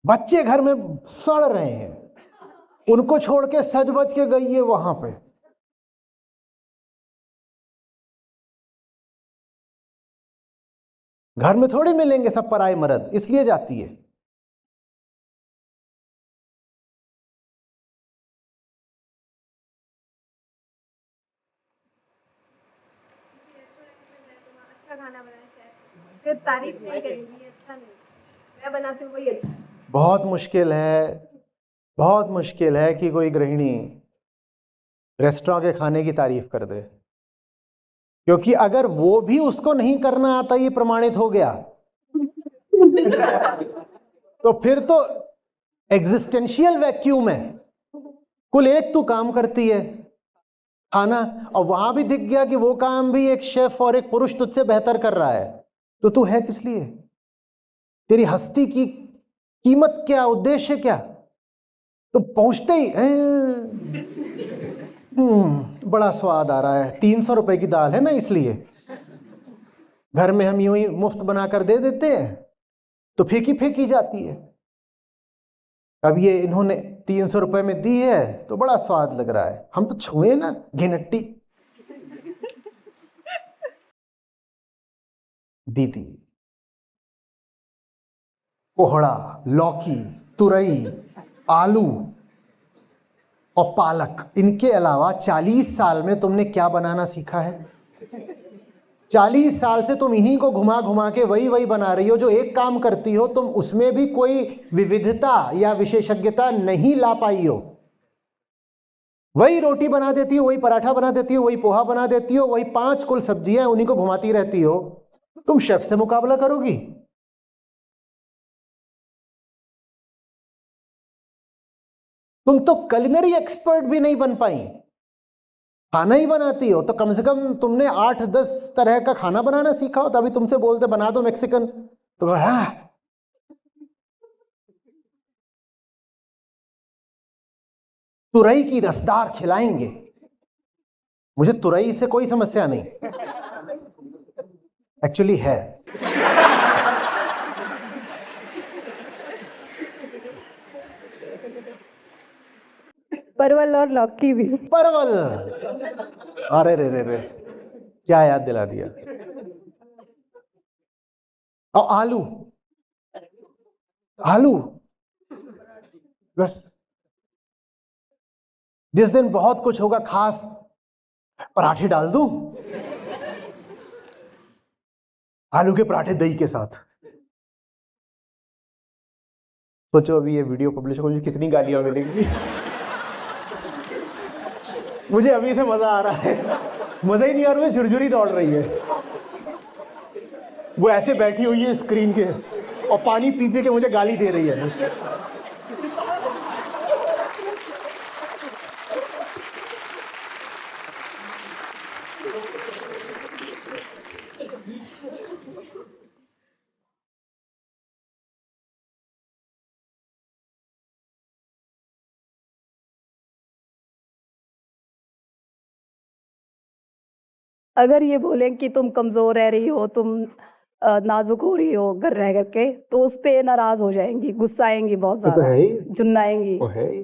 बच्चे घर में सड़ रहे हैं, उनको छोड़ के सज बज के गई है वहां पे। घर में थोड़ी मिलेंगे सब पराए मर्द, इसलिए जाती है। अच्छा खाना बनाए, फिर तारीफ नहीं करेंगी, अच्छा नहीं, मैं बनाती हूँ वही अच्छा। बहुत मुश्किल है, बहुत मुश्किल है कि कोई गृहिणी रेस्टोरेंट के खाने की तारीफ कर दे, क्योंकि अगर वो भी उसको नहीं करना आता, ये प्रमाणित हो गया, तो फिर तो एग्जिस्टेंशियल वैक्यूम है। कुल एक तू काम करती है खाना, और वहां भी दिख गया कि वो काम भी एक शेफ और एक पुरुष तुझसे बेहतर कर रहा है, तो तू है किस लिए? तेरी हस्ती की कीमत क्या, उद्देश्य क्या? तो पहुंचते ही बड़ा स्वाद आ रहा है, 300 रुपए की दाल है ना, इसलिए घर में हम यूं ही मुफ्त बनाकर दे देते हैं, तो फेंकी फेंकी जाती है। अब ये इन्होंने 300 रुपए में दी है तो बड़ा स्वाद लग रहा है, हम तो छुए ना, घिनट्टी। दीदी कोहड़ा, लौकी, तुरई, आलू और पालक, इनके अलावा 40 साल में तुमने क्या बनाना सीखा है? 40 साल से तुम इन्हीं को घुमा घुमा के वही वही बना रही हो। जो एक काम करती हो तुम उसमें भी कोई विविधता या विशेषज्ञता नहीं ला पाई हो। वही रोटी बना देती हो, वही पराठा बना देती हो, वही पोहा बना देती हो, वही 5 कुल सब्जियां उन्हीं को घुमाती रहती हो। तुम शेफ से मुकाबला करोगी? तुम तो कलिनरी एक्सपर्ट भी नहीं बन पाई, खाना ही बनाती हो, तो कम से कम तुमने 8-10 तरह का खाना बनाना सीखा हो, तभी तुमसे बोलते बना दो मैक्सिकन, तो हाँ। तुरई की रसदार खिलाएंगे, मुझे तुरई से कोई समस्या नहीं, एक्चुअली है। परवल और लौकी भी। परवल, अरे रे रे रे, क्या याद दिला दिया। और आलू, आलू बस। जिस दिन बहुत कुछ होगा खास, पराठे डाल दूं, आलू के पराठे दही के साथ। सोचो अभी ये वीडियो पब्लिश हो, मुझे कितनी गालियां मिलेंगी। मुझे अभी से मजा आ रहा है, मजा ही नहीं आ रहा है, झुरझुरी दौड़ रही है। वो ऐसे बैठी हुई है स्क्रीन के और पानी पी पी के मुझे गाली दे रही है। अगर ये बोलें कि तुम कमज़ोर रह रही हो, तुम नाजुक हो रही हो घर रह करके, तो उस पे नाराज हो जाएंगी, गुस्सा आएंगी, बहुत तो ज्यादा है ही। जुन्नाएंगी। वो है ही।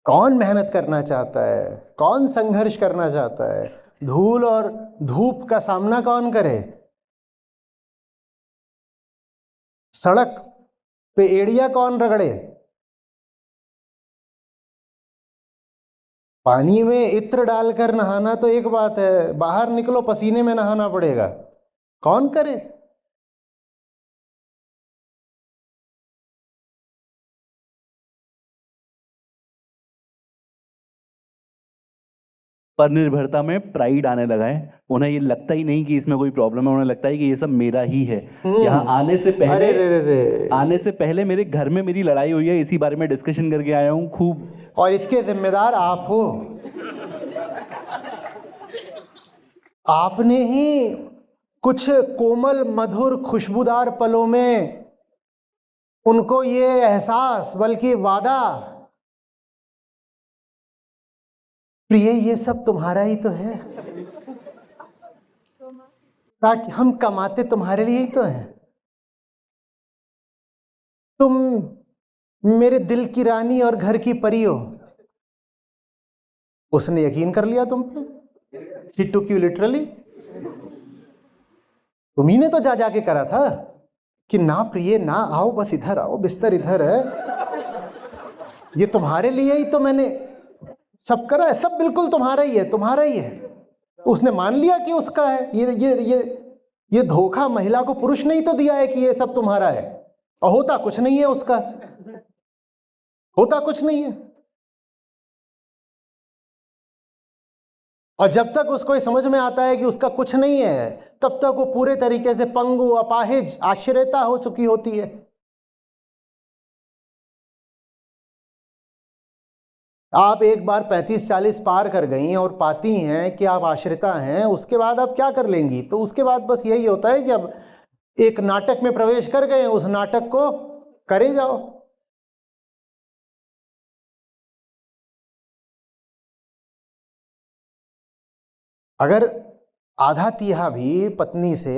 कौन मेहनत करना चाहता है, कौन संघर्ष करना चाहता है, धूल और धूप का सामना कौन करे। सड़क पे एड़िया कौन रगड़े, पानी में इत्र डालकर नहाना तो एक बात है, बाहर निकलो पसीने में नहाना पड़ेगा, कौन करे। पर निर्भरता में प्राइड आने लगा है। उन्हें ये लगता ही नहीं कि इसमें कोई प्रॉब्लम है, उन्हें लगता है कि ये सब मेरा ही है। यहाँ आने से पहले आने से पहले मेरे घर में मेरी लड़ाई हुई है, इसी बारे में डिस्कशन करके आया हूँ खूब। और इसके जिम्मेदार आप हो। आपने ही कुछ कोमल मधुर खुशबूदार पलों में उनको ये एहसास, बल्कि वादा, प्रिय ये सब तुम्हारा ही तो है, ताकि हम कमाते तुम्हारे लिए ही तो हैं। तुम मेरे दिल की रानी और घर की परी हो। उसने यकीन कर लिया तुम पे। She took you literally। तुम्ही ने तो जा जाके करा था कि ना प्रिय ना आओ, बस इधर आओ, बिस्तर इधर है, ये तुम्हारे लिए ही तो मैंने सब करा है, सब बिल्कुल तुम्हारा ही है, तुम्हारा ही है। उसने मान लिया कि उसका है। ये धोखा महिला को पुरुष ने ही तो दिया है कि ये सब तुम्हारा है, और होता कुछ नहीं है उसका, होता कुछ नहीं है। और जब तक उसको ये समझ में आता है कि उसका कुछ नहीं है, तब तक वो पूरे तरीके से पंगु, अपाहिज, आश्रयता हो चुकी होती है। आप एक बार 35-40 पार कर गई और पाती हैं कि आप आश्रिता हैं, उसके बाद आप क्या कर लेंगी? तो उसके बाद बस यही होता है कि अब एक नाटक में प्रवेश कर गए, उस नाटक को करे जाओ। अगर आधा तिहा भी पत्नी से,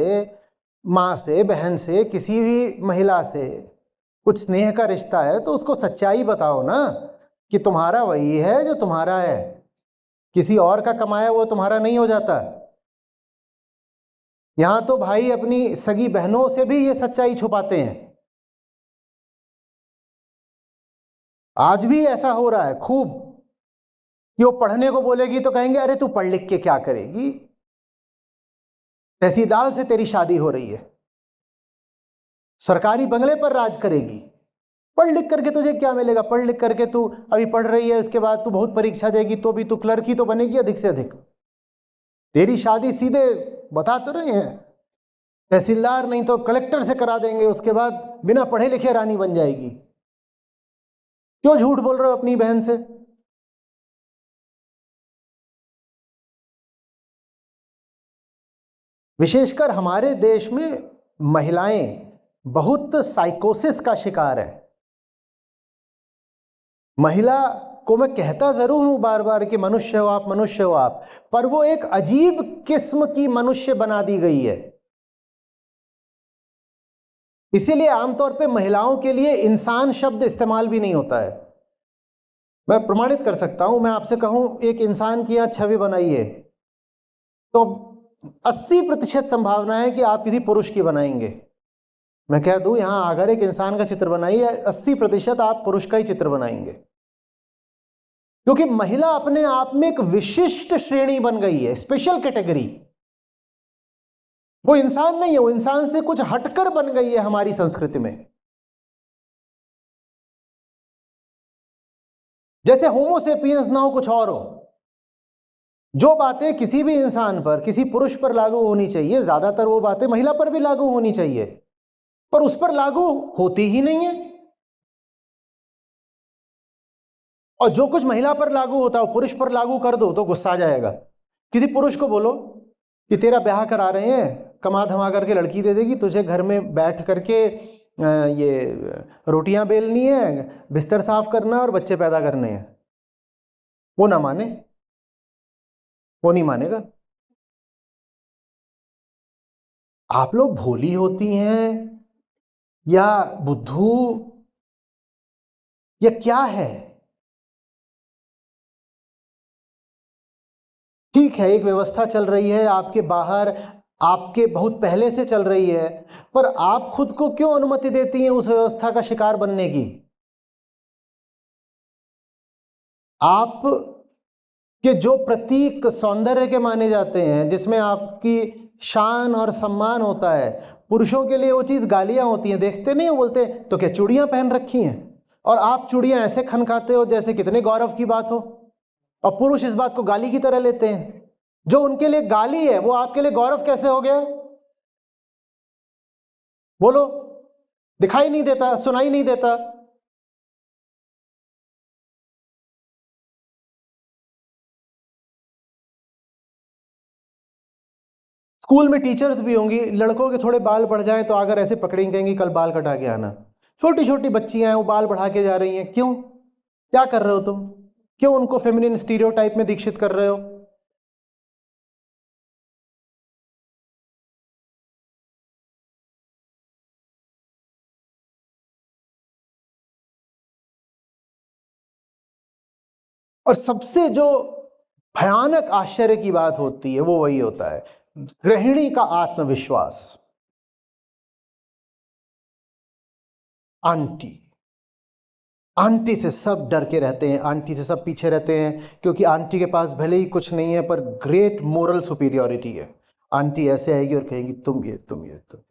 माँ से, बहन से, किसी भी महिला से कुछ स्नेह का रिश्ता है, तो उसको सच्चाई बताओ ना कि तुम्हारा वही है जो तुम्हारा है, किसी और का कमाया वो तुम्हारा नहीं हो जाता। यहां तो भाई अपनी सगी बहनों से भी ये सच्चाई छुपाते हैं। आज भी ऐसा हो रहा है खूब कि वो पढ़ने को बोलेगी तो कहेंगे अरे तू पढ़ लिख के क्या करेगी, तहसीलदार से तेरी शादी हो रही है, सरकारी बंगले पर राज करेगी, पढ़ लिख करके तुझे क्या मिलेगा? पढ़ लिख करके तू अभी पढ़ रही है, उसके बाद तू बहुत परीक्षा देगी तो भी तू क्लर्क ही तो बनेगी अधिक से अधिक। तेरी शादी सीधे बता तो रहे हैं तहसीलदार नहीं तो कलेक्टर से करा देंगे, उसके बाद बिना पढ़े लिखे रानी बन जाएगी। क्यों झूठ बोल रहे हो अपनी बहन से? विशेषकर हमारे देश में महिलाएं बहुत साइकोसिस का शिकार है। महिला को मैं कहता जरूर हूं बार बार कि मनुष्य हो आप, मनुष्य हो आप, पर वो एक अजीब किस्म की मनुष्य बना दी गई है। इसीलिए आमतौर पे महिलाओं के लिए इंसान शब्द इस्तेमाल भी नहीं होता है। मैं प्रमाणित कर सकता हूं, मैं आपसे कहूं एक इंसान की यहां छवि बनाइए तो 80% संभावना है कि आप किसी पुरुष की बनाएंगे। मैं कह दूं, यहां अगर एक इंसान का चित्र बनाइए 80% आप पुरुष का ही चित्र बनाएंगे, क्योंकि महिला अपने आप में एक विशिष्ट श्रेणी बन गई है, स्पेशल कैटेगरी। वो इंसान नहीं है, वो इंसान से कुछ हटकर बन गई है हमारी संस्कृति में। जैसे होमोसेपियंस ना हो, कुछ और हो। जो बातें किसी भी इंसान पर, किसी पुरुष पर लागू होनी चाहिए, ज्यादातर वो बातें महिला पर भी लागू होनी चाहिए, पर उस पर लागू होती ही नहीं है। और जो कुछ महिला पर लागू होता है वो पुरुष पर लागू कर दो तो गुस्सा आ जाएगा। किसी पुरुष को बोलो कि तेरा ब्याह करा रहे हैं, कमा धमा करके लड़की दे देगी, तुझे घर में बैठ करके ये रोटियां बेलनी है, बिस्तर साफ करना और बच्चे पैदा करने हैं, वो ना माने, वो नहीं मानेगा। आप लोग भोली होती हैं या बुद्धू या क्या है? ठीक है, एक व्यवस्था चल रही है आपके बाहर, आपके बहुत पहले से चल रही है, पर आप खुद को क्यों अनुमति देती हैं उस व्यवस्था का शिकार बनने की? आप के जो प्रतीक सौंदर्य के माने जाते हैं, जिसमें आपकी शान और सम्मान होता है, पुरुषों के लिए वो चीज गालियां होती हैं। देखते नहीं हो, बोलते तो क्या चूड़ियां पहन रखी हैं, और आप चूड़ियां ऐसे खनकाते हो जैसे कितने गौरव की बात हो, और पुरुष इस बात को गाली की तरह लेते हैं। जो उनके लिए गाली है वो आपके लिए गौरव कैसे हो गया? बोलो, दिखाई नहीं देता, सुनाई नहीं देता? स्कूल में टीचर्स भी होंगी, लड़कों के थोड़े बाल बढ़ जाएं तो अगर ऐसे पकड़ेंगे, कहेंगी कल बाल कटा के आना। छोटी छोटी बच्चियां हैं, वो बाल बढ़ा के जा रही हैं, क्यों? क्या कर रहे हो तुम? क्यों उनको फेमिनिन स्टीरियोटाइप में दीक्षित कर रहे हो? और सबसे जो भयानक आश्चर्य की बात होती है वो वही होता है, गृहिणी का आत्मविश्वास। आंटी आंटी से सब डर के रहते हैं, आंटी से सब पीछे रहते हैं, क्योंकि आंटी के पास भले ही कुछ नहीं है पर ग्रेट मोरल सुपीरियरिटी है। आंटी ऐसे आएगी और कहेगी तुम ये तुम ये तुम।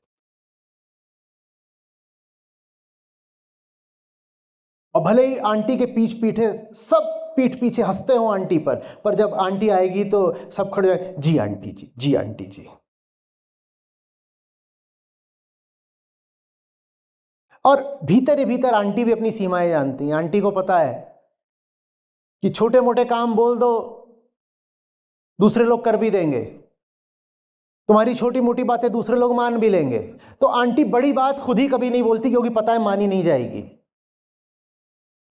और भले ही आंटी के पीछे सब पीठ पीछे हंसते हो आंटी पर जब आंटी आएगी तो सब खड़े हो, जी आंटी जी, जी आंटी जी। और भीतर ही भीतर आंटी भी अपनी सीमाएं जानती हैं। आंटी को पता है कि छोटे मोटे काम बोल दो, दूसरे लोग कर भी देंगे, तुम्हारी छोटी मोटी बातें दूसरे लोग मान भी लेंगे। तो आंटी बड़ी बात खुद ही कभी नहीं बोलती, क्योंकि पता है मानी नहीं जाएगी।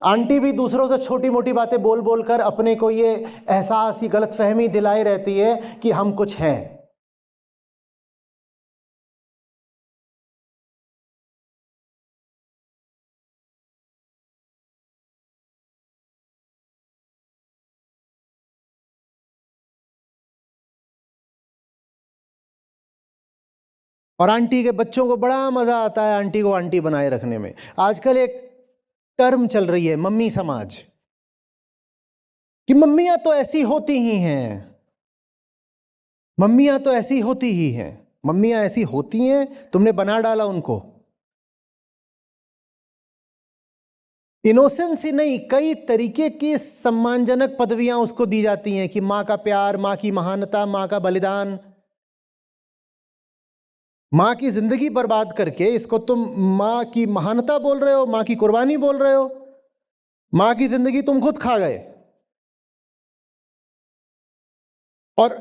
आंटी भी दूसरों से छोटी मोटी बातें बोल बोल कर अपने को ये एहसास, ये गलतफहमी दिलाई रहती है कि हम कुछ हैं। और आंटी के बच्चों को बड़ा मजा आता है आंटी को आंटी बनाए रखने में। आजकल एक टर्म चल रही है, मम्मी समाज, कि मम्मियां तो ऐसी होती ही हैं, मम्मियां तो ऐसी होती ही हैं, मम्मियां ऐसी होती हैं, तुमने बना डाला उनको। इनोसेंस ही नहीं, कई तरीके की सम्मानजनक पदवियां उसको दी जाती हैं कि मां का प्यार, मां की महानता, मां का बलिदान। मां की जिंदगी बर्बाद करके इसको तुम मां की महानता बोल रहे हो, मां की कुर्बानी बोल रहे हो। मां की जिंदगी तुम खुद खा गए। और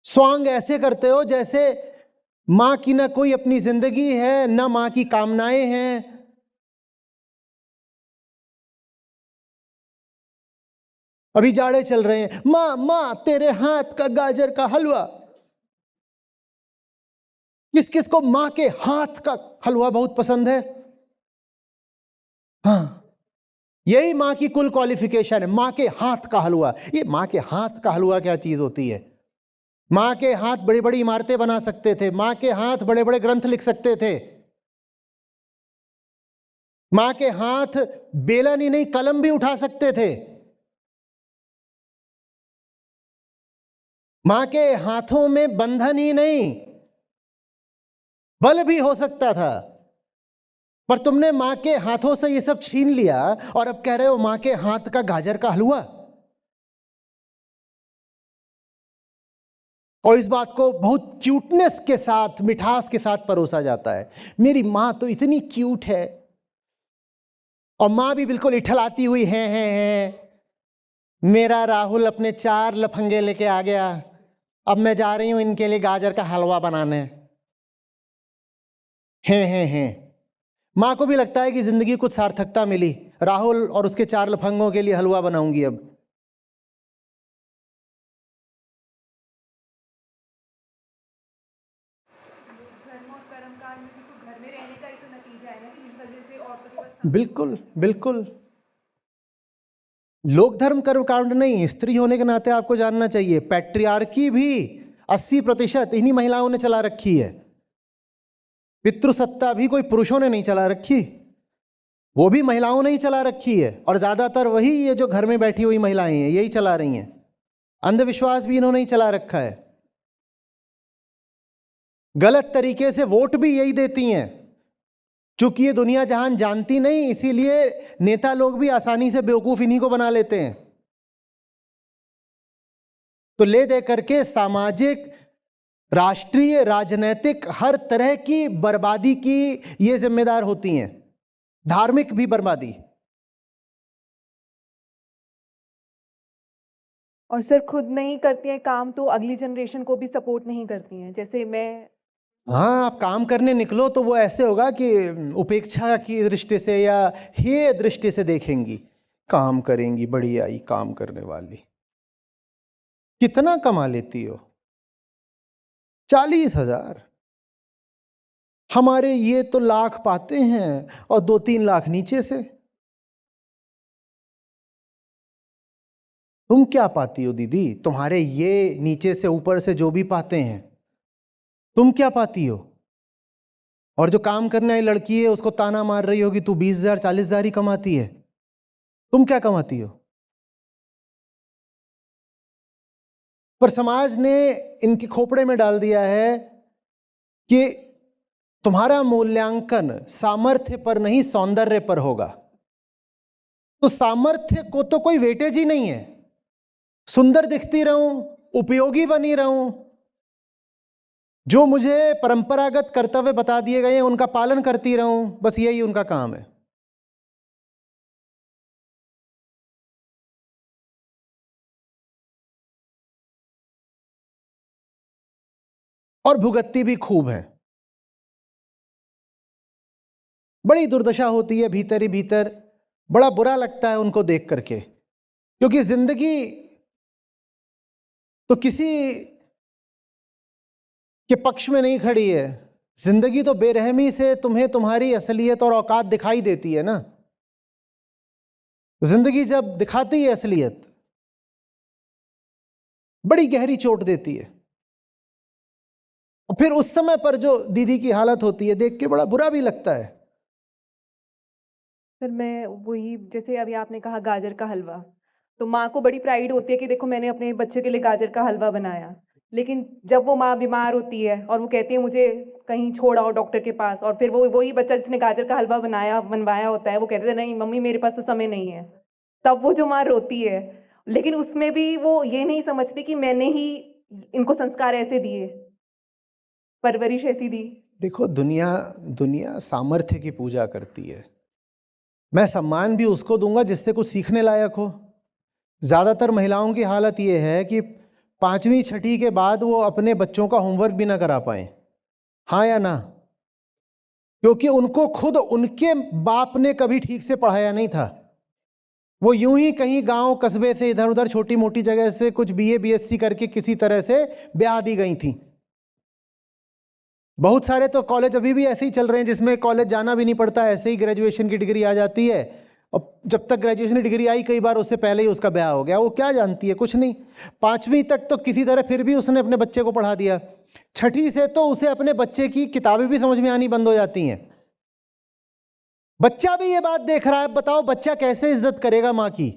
स्वांग ऐसे करते हो जैसे मां की ना कोई अपनी जिंदगी है, ना मां की कामनाएं हैं। अभी जाड़े चल रहे हैं, मां मां तेरे हाथ का गाजर का हलवा। किस किस को मां के हाथ का हलवा बहुत पसंद है? हाँ, यही मां की कुल क्वालिफिकेशन है, मां के हाथ का हलवा। ये मां के हाथ का हलवा क्या चीज होती है? माँ के हाथ बड़ी बड़ी इमारतें बना सकते थे, माँ के हाथ बड़े बड़े ग्रंथ लिख सकते थे, माँ के हाथ बेलन ही नहीं कलम भी उठा सकते थे, माँ के हाथों में बंधन ही नहीं बल भी हो सकता था। पर तुमने माँ के हाथों से ये सब छीन लिया और अब कह रहे हो माँ के हाथ का गाजर का हलवा। और इस बात को बहुत क्यूटनेस के साथ, मिठास के साथ परोसा जाता है। मेरी माँ तो इतनी क्यूट है, और माँ भी बिल्कुल इठलाती हुई है। मेरा राहुल अपने 4 लफंगे लेके आ गया, अब मैं जा रही हूं इनके लिए गाजर का हलवा बनाने। हैं माँ को भी लगता है कि जिंदगी कुछ सार्थकता मिली, राहुल और उसके 4 लफंगों के लिए हलवा बनाऊंगी अब। बिल्कुल बिल्कुल, लोक धर्म कर्म कांड नहीं, स्त्री होने के नाते आपको जानना चाहिए पैट्रियार्की भी 80% इन्हीं महिलाओं ने चला रखी है। पितृसत्ता भी कोई पुरुषों ने नहीं चला रखी, वो भी महिलाओं ने ही चला रखी है। और ज्यादातर वही ये जो घर में बैठी हुई महिलाएं हैं यही चला रही हैं। अंधविश्वास भी इन्होंने ही चला रखा है, गलत तरीके से वोट भी यही देती हैं। चूंकि ये दुनिया जहान जानती नहीं, इसीलिए नेता लोग भी आसानी से बेवकूफ इन्हीं को बना लेते हैं। तो ले दे करके सामाजिक, राष्ट्रीय, राजनैतिक हर तरह की बर्बादी की ये जिम्मेदार होती हैं, धार्मिक भी बर्बादी। और सर खुद नहीं करती हैं काम तो अगली जनरेशन को भी सपोर्ट नहीं करती हैं। जैसे मैं, हाँ, आप काम करने निकलो तो वो ऐसे होगा कि उपेक्षा की दृष्टि से या हेय दृष्टि से देखेंगी। काम करेंगी, बड़ी आई काम करने वाली, कितना कमा लेती हो? 40,000। हमारे ये तो लाख पाते हैं और 2-3 लाख नीचे से। तुम क्या पाती हो दीदी? तुम्हारे ये नीचे से ऊपर से जो भी पाते हैं, तुम क्या पाती हो? और जो काम करने वाली लड़की है उसको ताना मार रही हो कि तू 20,000 40,000 ही कमाती है, तुम क्या कमाती हो? पर समाज ने इनके खोपड़े में डाल दिया है कि तुम्हारा मूल्यांकन सामर्थ्य पर नहीं सौंदर्य पर होगा। तो सामर्थ्य को तो कोई वेटेज ही नहीं है। सुंदर दिखती रहूं, उपयोगी बनी रहूं, जो मुझे परंपरागत कर्तव्य बता दिए गए हैं उनका पालन करती रहूं, बस यही उनका काम है। और भुगतती भी खूब है। बड़ी दुर्दशा होती है भीतर ही भीतर, बड़ा बुरा लगता है उनको देख करके, क्योंकि जिंदगी तो किसी के पक्ष में नहीं खड़ी है। जिंदगी तो बेरहमी से तुम्हें तुम्हारी असलियत और औकात दिखाई देती है ना। जिंदगी जब दिखाती है असलियत, बड़ी गहरी चोट देती है। और फिर उस समय पर जो दीदी की हालत होती है देख के बड़ा बुरा भी लगता है। सर मैं वही, जैसे अभी आपने कहा गाजर का हलवा, तो माँ को बड़ी प्राइड होती है कि देखो मैंने अपने बच्चे के लिए गाजर का हलवा बनाया। लेकिन जब वो माँ बीमार होती है और वो कहती है मुझे कहीं छोड़ आओ डॉक्टर के पास, और फिर वो वही बच्चा जिसने गाजर का हलवा बनवाया होता है वो कहते थे नहीं मम्मी मेरे पास तो समय नहीं है, तब वो जो माँ रोती है। लेकिन उसमें भी वो ये नहीं समझती कि मैंने ही इनको संस्कार ऐसे दिए, परवरिश ऐसी दी। देखो दुनिया सामर्थ्य की पूजा करती है। मैं सम्मान भी उसको दूंगा जिससे कुछ सीखने लायक हो। ज़्यादातर महिलाओं की हालत ये है कि 5वीं 6ठी के बाद वो अपने बच्चों का होमवर्क भी ना करा पाए। हाँ या ना? क्योंकि उनको खुद उनके बाप ने कभी ठीक से पढ़ाया नहीं था। वो यूं ही कहीं गांव कस्बे से इधर उधर छोटी मोटी जगह से कुछ BA BSc करके किसी तरह से ब्याह दी गई थी। बहुत सारे तो कॉलेज अभी भी ऐसे ही चल रहे हैं जिसमें कॉलेज जाना भी नहीं पड़ता, ऐसे ही ग्रेजुएशन की डिग्री आ जाती है, और जब तक ग्रेजुएशन की डिग्री आई कई बार उससे पहले ही उसका ब्याह हो गया। वो क्या जानती है, कुछ नहीं। 5वीं तक तो किसी तरह फिर भी उसने अपने बच्चे को पढ़ा दिया। 6ठी से तो उसे अपने बच्चे की किताबें भी समझ में आनी बंद हो जाती हैं। बच्चा भी ये बात देख रहा है। बताओ बच्चा कैसे इज्जत करेगा माँ की?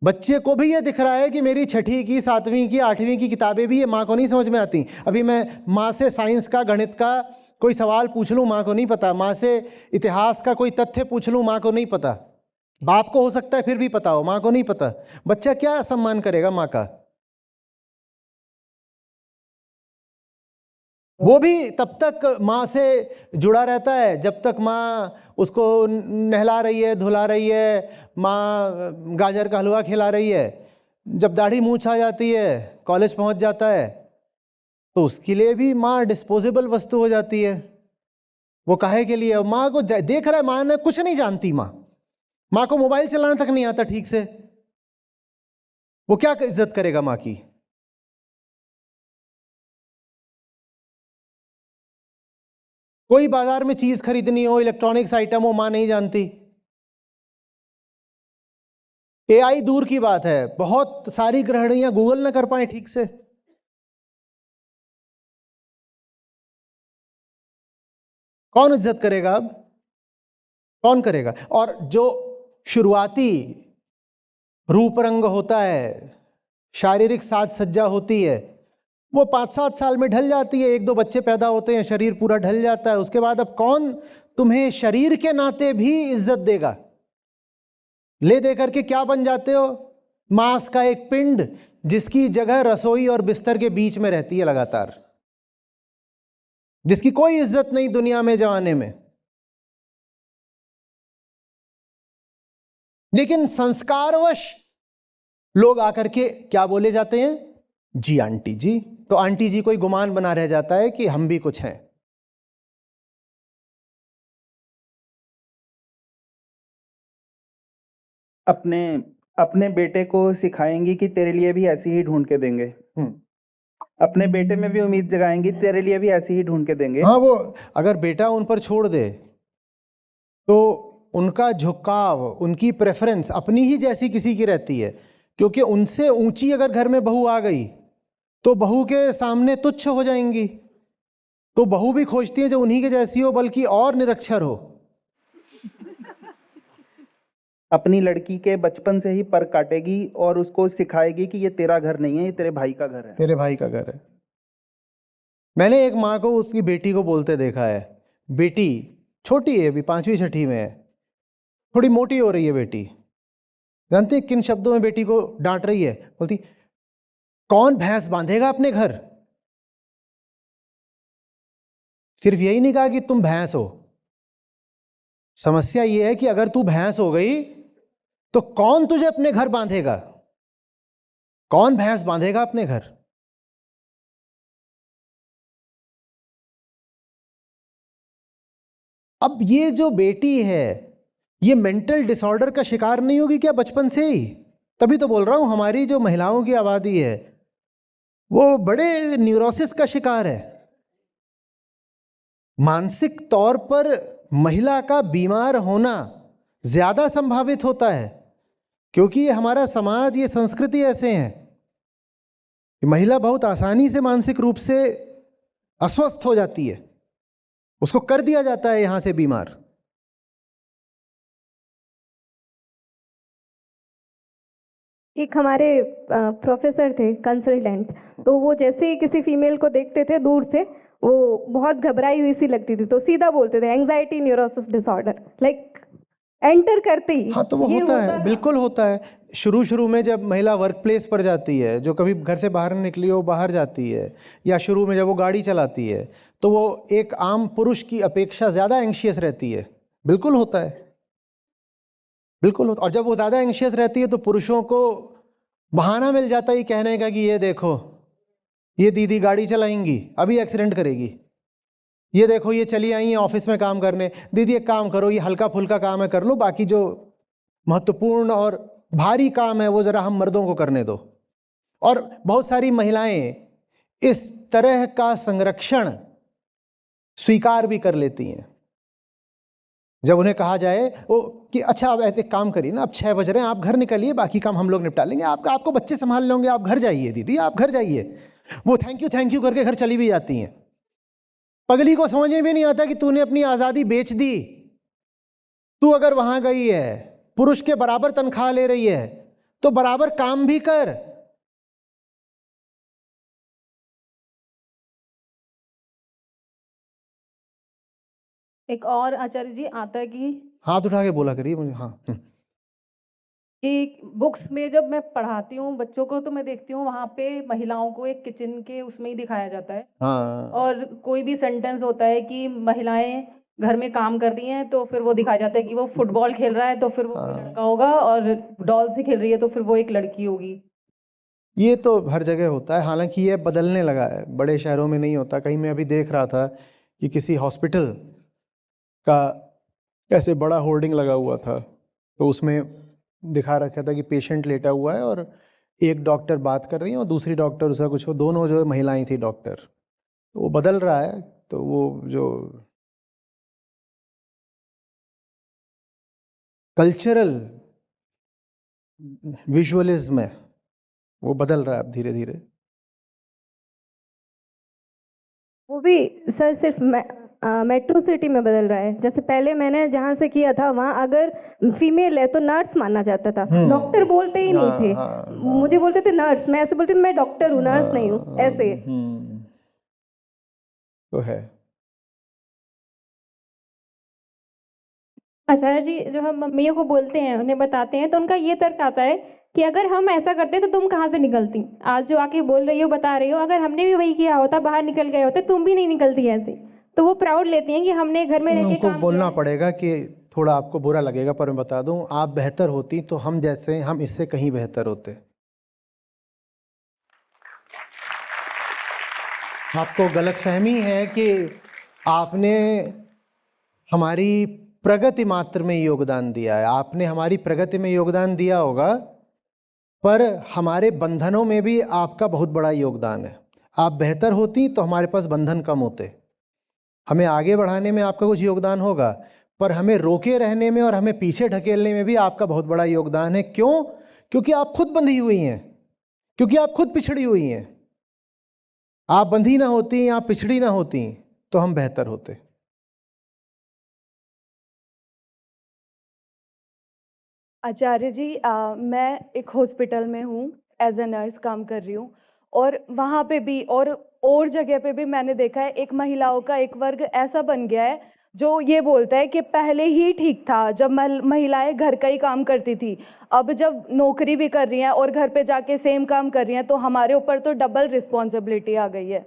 बच्चे को भी ये दिख रहा है कि मेरी 6ठी की, 7वीं की, 8वीं की किताबें भी ये माँ को नहीं समझ में आती। अभी मैं माँ से साइंस का, गणित का कोई सवाल पूछ लूँ, माँ को नहीं पता। माँ से इतिहास का कोई तथ्य पूछ लूँ, माँ को नहीं पता। बाप को हो सकता है फिर भी पता हो, माँ को नहीं पता। बच्चा क्या सम्मान करेगा माँ का? वो भी तब तक माँ से जुड़ा रहता है जब तक माँ उसको नहला रही है, धुला रही है, माँ गाजर का हलवा खिला रही है। जब दाढ़ी मूंछ आ जाती है, कॉलेज पहुंच जाता है, तो उसके लिए भी माँ डिस्पोजेबल वस्तु हो जाती है। वो काहे के लिए? माँ को देख रहा है, माँ ने कुछ नहीं जानती। माँ को मोबाइल चलाना तक नहीं आता ठीक से। वो क्या इज्जत करेगा माँ की? कोई बाजार में चीज खरीदनी हो, इलेक्ट्रॉनिक्स आइटम हो, माँ नहीं जानती। एआई दूर की बात है, बहुत सारी गृहिणियां गूगल न कर पाए ठीक से। कौन इज्जत करेगा अब? कौन करेगा? और जो शुरुआती रूप रंग होता है, शारीरिक साज सज्जा होती है, वो 5-7 साल में ढल जाती है। 1-2 बच्चे पैदा होते हैं, शरीर पूरा ढल जाता है। उसके बाद अब कौन तुम्हें शरीर के नाते भी इज्जत देगा? ले दे करके क्या बन जाते हो? मांस का एक पिंड जिसकी जगह रसोई और बिस्तर के बीच में रहती है लगातार, जिसकी कोई इज्जत नहीं दुनिया में, जमाने में। लेकिन संस्कारवश लोग आकर के क्या बोले जाते हैं? जी आंटी जी। तो आंटी जी कोई गुमान बना रह जाता है कि हम भी कुछ हैं। अपने अपने बेटे को सिखाएंगी कि तेरे लिए भी ऐसी ही ढूंढ के देंगे। अपने बेटे में भी उम्मीद जगाएंगी, तेरे लिए भी ऐसी ही ढूंढ के देंगे। हाँ, वो अगर बेटा उन पर छोड़ दे तो उनका झुकाव, उनकी प्रेफरेंस अपनी ही जैसी किसी की रहती है। क्योंकि उनसे ऊंची अगर घर में बहू आ गई तो बहू के सामने तुच्छ हो जाएंगी। तो बहू भी खोजती है जो उन्हीं के जैसी हो, बल्कि और निरक्षर हो। अपनी लड़की के बचपन से ही पर काटेगी और उसको सिखाएगी कि ये तेरा घर नहीं है, ये तेरे भाई का घर है। तेरे भाई का घर है। मैंने एक माँ को उसकी बेटी को बोलते देखा है। बेटी छोटी है, अभी 5वीं 6ठी में है, थोड़ी मोटी हो रही है बेटी। जानते किन शब्दों में बेटी को डांट रही है? बोलती, कौन भैंस बांधेगा अपने घर? सिर्फ यही नहीं कहा कि तुम भैंस हो। समस्या यह है कि अगर तू भैंस हो गई तो कौन तुझे अपने घर बांधेगा? कौन भैंस बांधेगा अपने घर? अब ये जो बेटी है, ये मेंटल डिसऑर्डर का शिकार नहीं होगी क्या बचपन से ही? तभी तो बोल रहा हूं, हमारी जो महिलाओं की आबादी है वो बड़े न्यूरोसिस का शिकार है। मानसिक तौर पर महिला का बीमार होना ज्यादा संभावित होता है, क्योंकि ये हमारा समाज, ये संस्कृति ऐसे हैं कि महिला बहुत आसानी से मानसिक रूप से अस्वस्थ हो जाती है। उसको कर दिया जाता है यहां से बीमार। एक हमारे प्रोफेसर थे, कंसल्टेंट, तो वो जैसे ही किसी फीमेल को देखते थे दूर से, वो बहुत घबराई हुई सी लगती थी, तो सीधा बोलते थे anxiety neurosis disorder, like enter करते ही। हाँ, तो वो होता है, बिल्कुल होता है। शुरू में जब महिला वर्क प्लेस पर जाती है, जो कभी घर से बाहर निकली हो, बाहर जाती है, या शुरू में जब वो गाड़ी चलाती है, तो वो एक आम पुरुष की अपेक्षा ज़्यादा एंशियस रहती है। बिल्कुल होता है, बिल्कुल होता। और जब वो ज़्यादा एंशियस रहती है तो पुरुषों को बहाना मिल जाता है कहने का कि ये देखो, ये दीदी गाड़ी चलाएंगी, अभी एक्सीडेंट करेगी। ये देखो, ये चली आई हैं ऑफिस में काम करने, दीदी एक काम करो, ये हल्का फुल्का काम है कर लो, बाकी जो महत्वपूर्ण और भारी काम है वो ज़रा हम मर्दों को करने दो। और बहुत सारी महिलाएं इस तरह का संरक्षण स्वीकार भी कर लेती हैं। जब उन्हें कहा जाए वो कि अच्छा अब ऐसे काम करिए ना, अब 6 बज रहे हैं, आप घर निकलिए, बाकी काम हम लोग निपटा लेंगे, आपको बच्चे संभाल लेंगे, आप घर जाइए दीदी, आप घर जाइए, वो थैंक यू करके घर चली भी जाती हैं। पगली को समझ में भी नहीं आता कि तूने अपनी आज़ादी बेच दी। तू अगर वहां गई है, पुरुष के बराबर तनख्वाह ले रही है, तो बराबर काम भी कर। एक और आचार्य जी आता है कि हाथ उठा के बोला करिए मुझे। हाँ कि बुक्स में जब मैं पढ़ाती हूँ बच्चों को तो मैं देखती हूँ वहाँ पे महिलाओं को एक किचन के उसमें ही दिखाया जाता है। हाँ। और कोई भी सेंटेंस होता है कि महिलाएं घर में काम कर रही हैं तो फिर वो दिखाया जाता है कि वो फुटबॉल खेल रहा है तो फिर वो कोई लड़का होगा, और डॉल से खेल रही है तो फिर वो एक लड़की होगी। ये तो हर जगह होता है, हालांकि ये बदलने लगा है, बड़े शहरों में नहीं होता। कहीं मैं अभी देख रहा था कि किसी हॉस्पिटल का ऐसे बड़ा होर्डिंग लगा हुआ था, तो उसमें दिखा रखा था कि पेशेंट लेटा हुआ है और एक डॉक्टर बात कर रही है और दूसरी डॉक्टर उसका कुछ, दोनों जो महिलाएं थी डॉक्टर। तो वो बदल रहा है, तो वो जो कल्चरल विजुअलिज्म है वो बदल रहा है अब धीरे धीरे। वो भी सर सिर्फ मेट्रो सिटी में बदल रहा है। जैसे पहले मैंने जहाँ से किया था वहाँ अगर फीमेल है तो नर्स माना जाता था, डॉक्टर बोलते ही नहीं थे। मुझे बोलते थे नर्स, मैं ऐसे बोलती थी मैं डॉक्टर हूँ, नर्स नहीं हूँ, ऐसे। तो है। आचार्य जी, जो हम मम्मियों को बोलते हैं, उन्हें बताते हैं, तो उनका ये तर्क आता है कि अगर हम ऐसा करते तो तुम कहाँ से निकलती। आज जो आके बोल रही हो, बता रही हो, अगर हमने भी वही किया होता, बाहर निकल गए होते, तुम भी नहीं निकलती ऐसे। तो वो प्राउड लेती हैं कि हमने घर में रह के काम बोलना पड़ेगा कि थोड़ा आपको बुरा लगेगा, पर मैं बता दूं, आप बेहतर होती तो हम जैसे, हम इससे कहीं बेहतर होते। आपको गलतफहमी है कि आपने हमारी प्रगति मात्र में योगदान दिया है। आपने हमारी प्रगति में योगदान दिया होगा, पर हमारे बंधनों में भी आपका बहुत बड़ा योगदान है। आप बेहतर होती तो हमारे पास बंधन कम होते। हमें आगे बढ़ाने में आपका कुछ योगदान होगा, पर हमें रोके रहने में और हमें पीछे ढकेलने में भी आपका बहुत बड़ा योगदान है। क्यों? क्योंकि आप खुद बंधी हुई हैं, क्योंकि आप खुद पिछड़ी हुई हैं। आप बंधी ना होती, आप पिछड़ी ना होती, तो हम बेहतर होते। आचार्य जी, मैं एक हॉस्पिटल में हूँ, एज ए नर्स काम कर रही हूँ, और वहाँ पे भी और जगह पे भी मैंने देखा है एक महिलाओं का एक वर्ग ऐसा बन गया है जो ये बोलता है कि पहले ही ठीक था जब महिलाएं घर का ही काम करती थी, अब जब नौकरी भी कर रही हैं और घर पे जाके सेम काम कर रही हैं तो हमारे ऊपर तो डबल रिस्पॉन्सिबिलिटी आ गई है।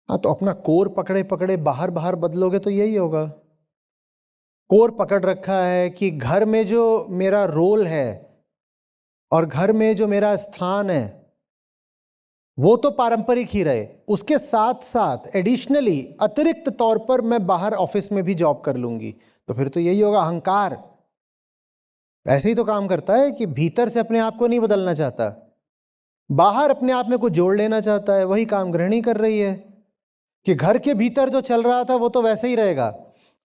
हाँ, तो अपना कोर पकड़े पकड़े बाहर बाहर बदलोगे तो यही होगा। कोर पकड़ रखा है कि घर में जो मेरा रोल है और घर में जो मेरा स्थान है वो तो पारंपरिक ही रहे, उसके साथ साथ एडिशनली अतिरिक्त तौर पर मैं बाहर ऑफिस में भी जॉब कर लूंगी, तो फिर तो यही होगा अहंकार। ऐसे ही तो काम करता है कि भीतर से अपने आप को नहीं बदलना चाहता, बाहर अपने आप में कुछ जोड़ लेना चाहता है। वही काम गृहिणी कर रही है कि घर के भीतर जो चल रहा था वो तो वैसे ही रहेगा,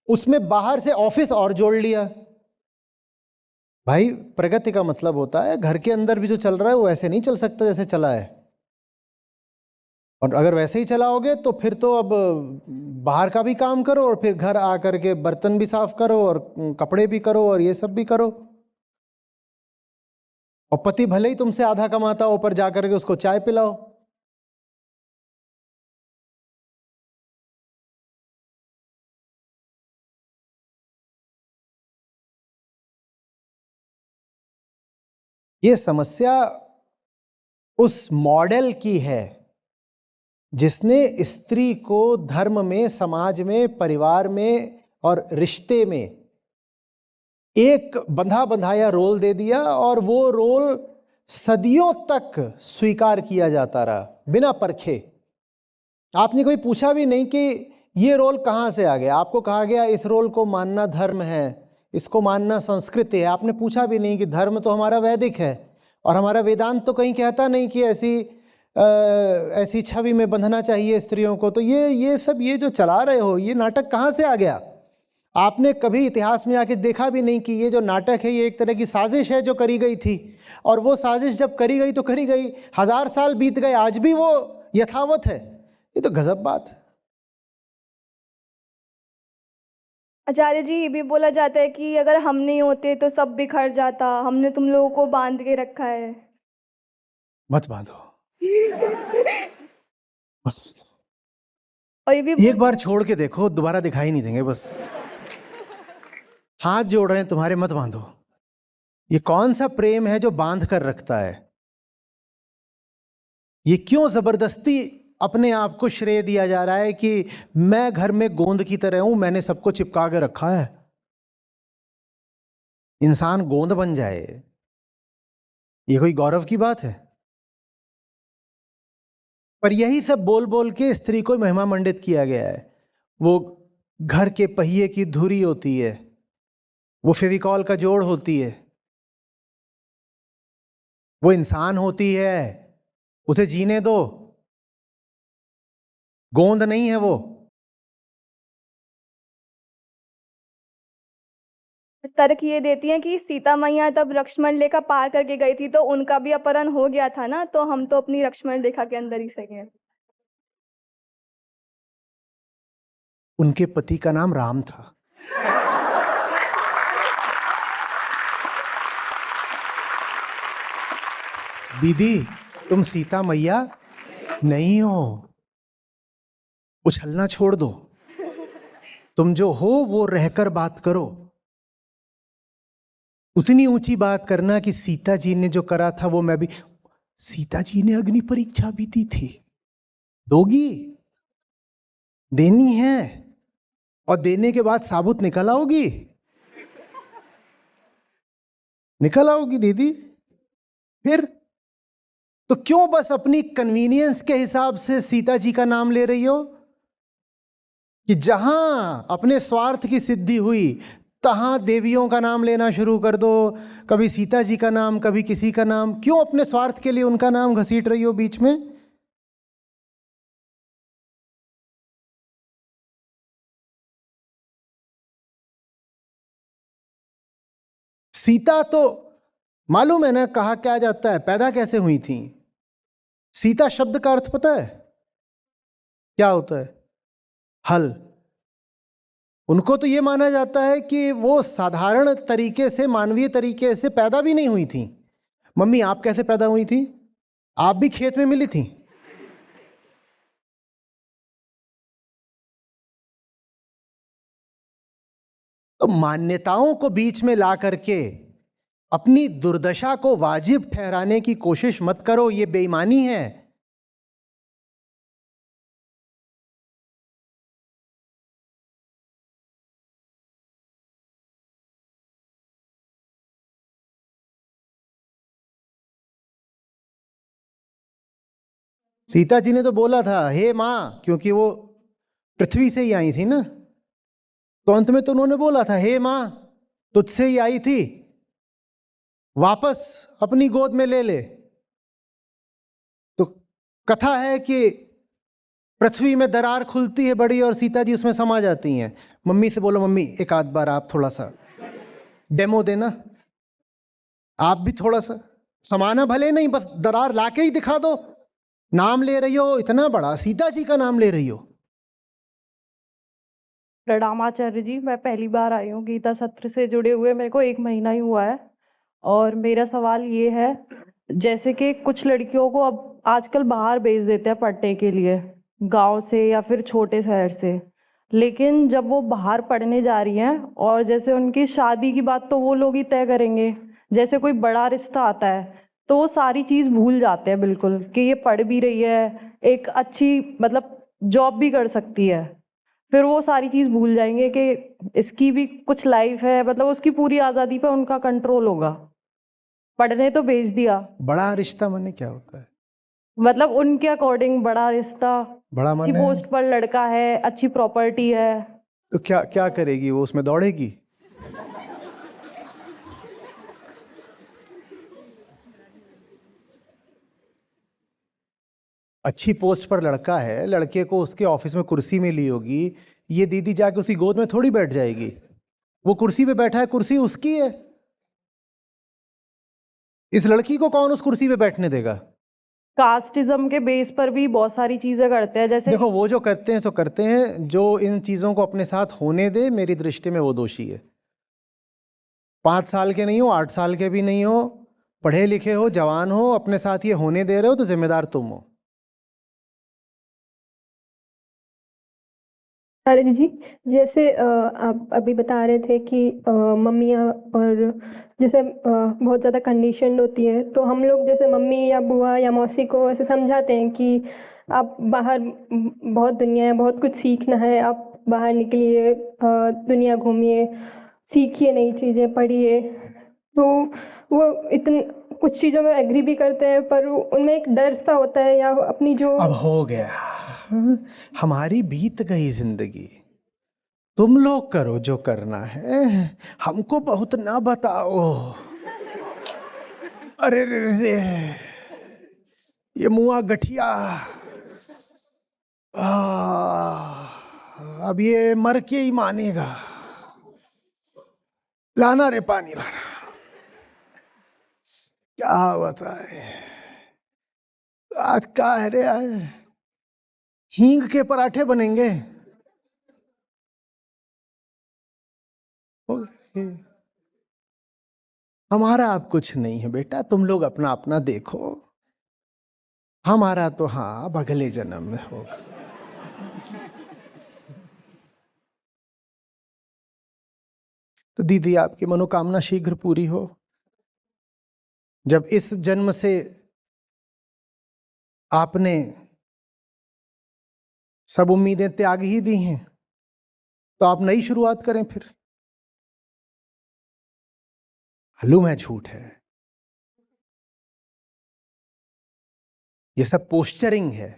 उसमें बाहर से ऑफिस और जोड़ लिया। भाई, प्रगति का मतलब होता है घर के अंदर भी जो चल रहा है वो ऐसे नहीं चल सकता जैसे चला है, और अगर वैसे ही चलाओगे तो फिर तो अब बाहर का भी काम करो और फिर घर आकर के बर्तन भी साफ करो और कपड़े भी करो और ये सब भी करो, और पति भले ही तुमसे आधा कमाता हो, ऊपर जाकर के उसको चाय पिलाओ। ये समस्या उस मॉडल की है जिसने स्त्री को धर्म में, समाज में, परिवार में और रिश्ते में एक बंधा बंधाया रोल दे दिया, और वो रोल सदियों तक स्वीकार किया जाता रहा बिना परखे। आपने कोई पूछा भी नहीं कि ये रोल कहाँ से आ गया। आपको कहा गया इस रोल को मानना धर्म है, इसको मानना संस्कृति है। आपने पूछा भी नहीं कि धर्म तो हमारा वैदिक है और हमारा वेदांत तो कहीं कहता नहीं कि ऐसी छवि में बंधना चाहिए स्त्रियों को। तो ये सब ये जो चला रहे हो, ये नाटक कहाँ से आ गया? आपने कभी इतिहास में आके देखा भी नहीं कि ये जो नाटक है ये एक तरह की साजिश है जो करी गई थी, और वो साजिश जब करी गई तो करी गई, 1000 साल बीत गए, आज भी वो यथावत है। ये तो गजब बात है। आचार्य जी, ये भी बोला जाता है कि अगर हम नहीं होते तो सब बिखर जाता, हमने तुम लोगों को बांध के रखा है। मत बांधो। और ये भी एक बार छोड़ के देखो, दोबारा दिखाई नहीं देंगे। बस हाथ जोड़ रहे हैं तुम्हारे, मत बांधो। ये कौन सा प्रेम है जो बांध कर रखता है? ये क्यों जबरदस्ती अपने आप को श्रेय दिया जा रहा है कि मैं घर में गोंद की तरह हूं, मैंने सबको चिपका के रखा है। इंसान गोंद बन जाए, ये कोई गौरव की बात है? पर यही सब बोल बोल के स्त्री को महिमा मंडित किया गया है। वो घर के पहिए की धुरी होती है, वो फेविकॉल का जोड़ होती है, वो इंसान होती है, उसे जीने दो, गोंद नहीं है वो। तर्क ये देती हैं कि सीता मैया तब लक्ष्मण रेखा पार करके गई थी तो उनका भी अपहरण हो गया था ना, तो हम तो अपनी लक्ष्मण रेखा के अंदर ही सही हैं। उनके पति का नाम राम था। दीदी, तुम सीता मैया नहीं हो। उछलना छोड़ दो, तुम जो हो वो रहकर बात करो। उतनी ऊंची बात करना कि सीता जी ने जो करा था वो मैं भी। सीता जी ने अग्नि परीक्षा भी दी थी, दोगी, देनी है, और देने के बाद साबुत निकल आओगी, निकल आओगी दीदी। फिर तो क्यों बस अपनी कन्वीनियंस के हिसाब से सीता जी का नाम ले रही हो? कि जहां अपने स्वार्थ की सिद्धि हुई तहां देवियों का नाम लेना शुरू कर दो, कभी सीता जी का नाम, कभी किसी का नाम। क्यों अपने स्वार्थ के लिए उनका नाम घसीट रही हो बीच में? सीता तो मालूम है ना कहा क्या जाता है, पैदा कैसे हुई थी? सीता शब्द का अर्थ पता है क्या होता है? हल। उनको तो यह माना जाता है कि वो साधारण तरीके से, मानवीय तरीके से पैदा भी नहीं हुई थी। मम्मी, आप कैसे पैदा हुई थी? आप भी खेत में मिली थी? तो मान्यताओं को बीच में ला करके अपनी दुर्दशा को वाजिब ठहराने की कोशिश मत करो, ये बेईमानी है। सीता जी ने तो बोला था हे मां, क्योंकि वो पृथ्वी से ही आई थी ना, तो अंत में तो उन्होंने बोला था हे मां, तुझसे ही आई थी, वापस अपनी गोद में ले ले। तो कथा है कि पृथ्वी में दरार खुलती है बड़ी और सीता जी उसमें समा जाती हैं। मम्मी से बोलो, मम्मी एक आध बार आप थोड़ा सा डेमो देना, आप भी थोड़ा सा समाना, भले नहीं बस दरार लाके ही दिखा दो। नाम ले रही हो इतना बड़ा, सीता जी का नाम ले रही हो। प्रणाम आचार्य जी, मैं पहली बार आई हूँ गीता सत्र से जुड़े हुए, मेरे को 1 महीना ही हुआ है। और मेरा सवाल ये है, जैसे कि कुछ लड़कियों को अब आजकल बाहर भेज देते हैं पढ़ने के लिए, गांव से या फिर छोटे शहर से, लेकिन जब वो बाहर पढ़ने जा रही हैं और जैसे उनकी शादी की बात तो वो लोग ही तय करेंगे, जैसे कोई बड़ा रिश्ता आता है तो वो सारी चीज़ भूल जाते हैं बिल्कुल कि ये पढ़ भी रही है, एक अच्छी मतलब जॉब भी कर सकती है। फिर वो सारी चीज़ भूल जाएंगे कि इसकी भी कुछ लाइफ है, मतलब उसकी पूरी आज़ादी पे उनका कंट्रोल होगा। पढ़ने तो भेज दिया। बड़ा रिश्ता माने क्या होता है? मतलब उनके अकॉर्डिंग बड़ा रिश्ता, बड़ा माने पोस्ट पर लड़का है, अच्छी प्रॉपर्टी है। तो क्या क्या करेगी वो? उसमें दौड़ेगी? अच्छी पोस्ट पर लड़का है, लड़के को उसके ऑफिस में कुर्सी में ली होगी, ये दीदी जाके उसकी गोद में थोड़ी बैठ जाएगी। वो कुर्सी पे बैठा है, कुर्सी उसकी है। इस लड़की को कौन उस कुर्सी पे बैठने देगा? कास्टिज्म के बेस पर भी बहुत सारी चीजें करते हैं, जैसे देखो, वो जो करते हैं सो करते हैं, जो इन चीजों को अपने साथ होने दे, मेरी दृष्टि में वो दोषी है। 5 साल के नहीं हो, 8 साल के भी नहीं हो, पढ़े लिखे हो, जवान हो, अपने साथ ये होने दे रहे हो तो जिम्मेदार तुम हो। अरे जी, जैसे आप अभी बता रहे थे कि मम्मियाँ और जैसे बहुत ज़्यादा कंडीशनड होती है, तो हम लोग जैसे मम्मी या बुआ या मौसी को ऐसे समझाते हैं कि आप बाहर बहुत दुनिया है, बहुत कुछ सीखना है, आप बाहर निकलिए, दुनिया घूमिए, सीखिए नई चीज़ें, पढ़िए। तो वो इतन कुछ चीज़ों में एग्री भी करते हैं, पर उनमें एक डर सा होता है, या अपनी जो अब हो गया, हमारी बीत गई जिंदगी, तुम लोग करो जो करना है, हमको बहुत ना बताओ। अरे रे रे, ये मुआ गठिया, अब ये मर के ही मानेगा। लाना रे पानी लाना, क्या बताए आज क्या है रे, आज हींग के पराठे बनेंगे। हमारा अब कुछ नहीं है बेटा, तुम लोग अपना अपना देखो, हमारा तो हाँ अब अगले जन्म में होगा। तो दीदी, आपकी मनोकामना शीघ्र पूरी हो। जब इस जन्म से आपने सब उम्मीदें त्याग ही दी हैं, तो आप नई शुरुआत करें फिर। मालूम है झूठ है, ये सब पोस्चरिंग है,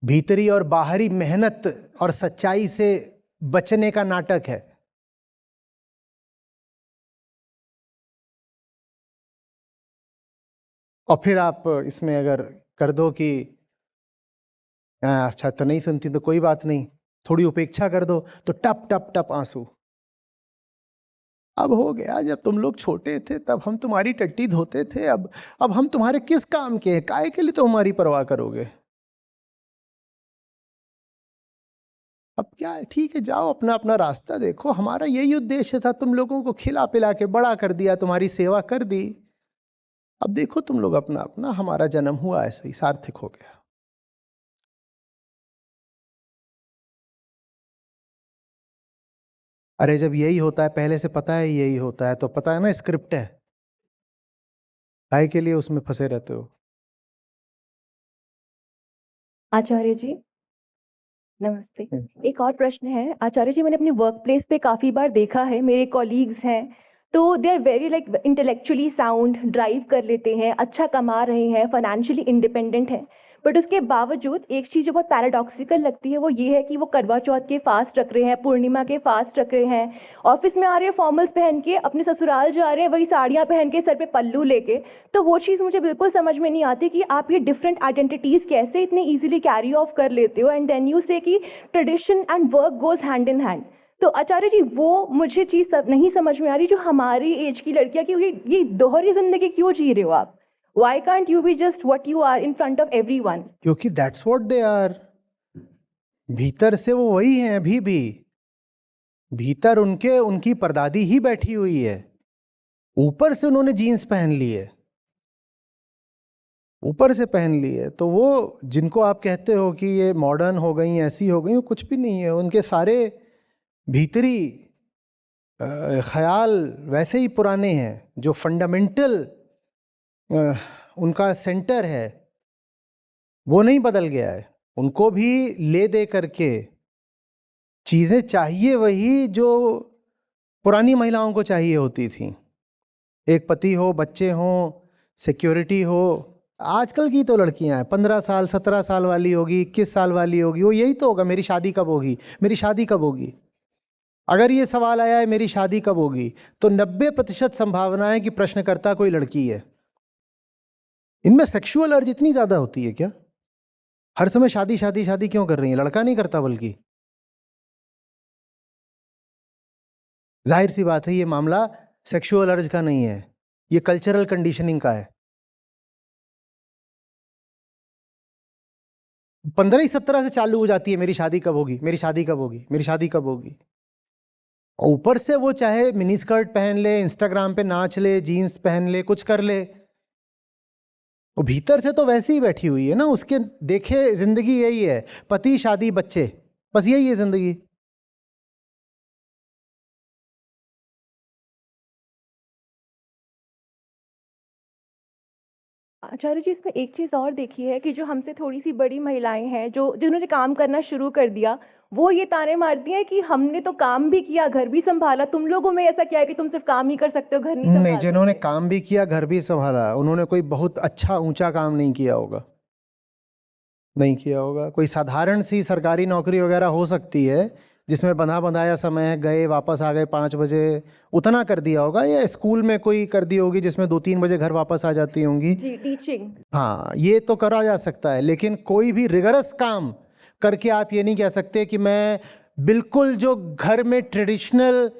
भीतरी और बाहरी मेहनत और सच्चाई से बचने का नाटक है। और फिर आप इसमें अगर कर दो कि अच्छा तो नहीं सुनती तो कोई बात नहीं, थोड़ी उपेक्षा कर दो, तो टप टप टप आंसू। अब हो गया, जब तुम लोग छोटे थे तब हम तुम्हारी टट्टी धोते थे, अब हम तुम्हारे किस काम के हैं, काहे के लिए तो हमारी परवाह करोगे। अब क्या है, ठीक है, जाओ अपना अपना रास्ता देखो। हमारा यही उद्देश्य था, तुम लोगों को खिला पिला के बड़ा कर दिया, तुम्हारी सेवा कर दी। अब देखो तुम लोग अपना अपना, हमारा जन्म हुआ ऐसे ही सार्थक हो गया। अरे जब यही होता है, पहले से पता है यही होता है, तो पता है ना स्क्रिप्ट है, काहे के लिए उसमें फंसे रहते हो। आचार्य जी नमस्ते। एक और प्रश्न है आचार्य जी, मैंने अपने वर्क प्लेस पे काफ़ी बार देखा है, मेरे कॉलीग्स हैं तो they are very like intellectually sound, drive कर लेते हैं, अच्छा कमा रहे हैं, फाइनेंशियली इंडिपेंडेंट हैं, बट उसके बावजूद एक चीज़ जो बहुत पैराडॉक्सिकल लगती है वो ये है कि वो करवा चौथ के फास्ट रख रहे हैं, पूर्णिमा के फास्ट रख रहे हैं, ऑफिस में आ रहे हैं फॉर्मल्स पहन के, अपने ससुराल जा रहे हैं वही साड़ियाँ पहन के, सर पे पल्लू लेके। तो वो चीज़ मुझे बिल्कुल समझ में नहीं आती कि आप ये डिफरेंट आइडेंटिटीज़ कैसे इतने ईजिली कैरी ऑफ कर लेते हो, एंड देन यू से कि tradition and work goes hand in hand. तो आचार्य जी वो मुझे चीज़ नहीं समझ में आ रही, जो हमारी एज की लड़कियाँ की ये दोहरी जिंदगी क्यों जी रहे हो आप? Why can't you be just what you are in front of everyone? क्योंकि that's what they are, भीतर से वो वही हैं अभी भी, भीतर उनकी परदादी ही बैठी हुई है, ऊपर से उन्होंने जीन्स पहन ली है, ऊपर से पहन ली है। तो वो जिनको आप कहते हो कि ये मॉडर्न हो गई, ऐसी हो गई, वो कुछ भी नहीं है, उनके सारे भीतरी ख्याल वैसे ही पुराने हैं। जो फंडामेंटल उनका सेंटर है वो नहीं बदल गया है। उनको भी ले दे करके चीज़ें चाहिए वही जो पुरानी महिलाओं को चाहिए होती थी, एक पति हो, बच्चे हों, सिक्योरिटी हो। आजकल की तो लड़कियां हैं 15 साल 17 साल वाली होगी, 21 साल वाली होगी, वो यही तो होगा, मेरी शादी कब होगी, मेरी शादी कब होगी। अगर ये सवाल आया है मेरी शादी कब होगी, तो 90% संभावना है कि प्रश्नकर्ता कोई लड़की है। इनमें सेक्सुअल अर्ज इतनी ज़्यादा होती है क्या? हर समय शादी शादी शादी क्यों कर रही है? लड़का नहीं करता बल्कि जाहिर सी बात है ये मामला सेक्सुअल अर्ज का नहीं है, ये कल्चरल कंडीशनिंग का है। 15 ही 17 से चालू हो जाती है, मेरी शादी कब होगी, मेरी शादी कब होगी, मेरी शादी कब होगी। और ऊपर से वो चाहे मिनी स्कर्ट पहन ले, इंस्टाग्राम पे नाच ले, जीन्स पहन ले, कुछ कर ले, वो भीतर से तो वैसे ही बैठी हुई है ना। उसके देखे जिंदगी यही है, पति, शादी, बच्चे, बस यही है जिंदगी। आचार्य जी, इसमें एक चीज़ और देखी है कि जो हमसे थोड़ी सी बड़ी महिलाएं हैं, जो जिन्होंने काम करना शुरू कर दिया, वो ये ताने मारती हैं कि हमने तो काम भी किया, घर भी संभाला, तुम लोगों में ऐसा क्या है कि तुम सिर्फ काम ही कर सकते हो, घर नहीं नहीं, संभाल जिन्होंने काम भी किया, घर भी संभाला, उन्होंने कोई बहुत अच्छा ऊंचा काम नहीं किया होगा, नहीं किया होगा। कोई साधारण सी सरकारी नौकरी वगैरह हो सकती है जिसमें बंधा बंधाया समय है, गए वापस आ गए 5 बजे, उतना कर दिया होगा। या स्कूल में कोई कर दी होगी जिसमें 2-3 बजे घर वापस आ जाती होंगी। जी, टीचिंग। हाँ, ये तो करा जा सकता है, लेकिन कोई भी रिगरस काम करके आप ये नहीं कह सकते कि मैं बिल्कुल जो घर में ट्रेडिशनल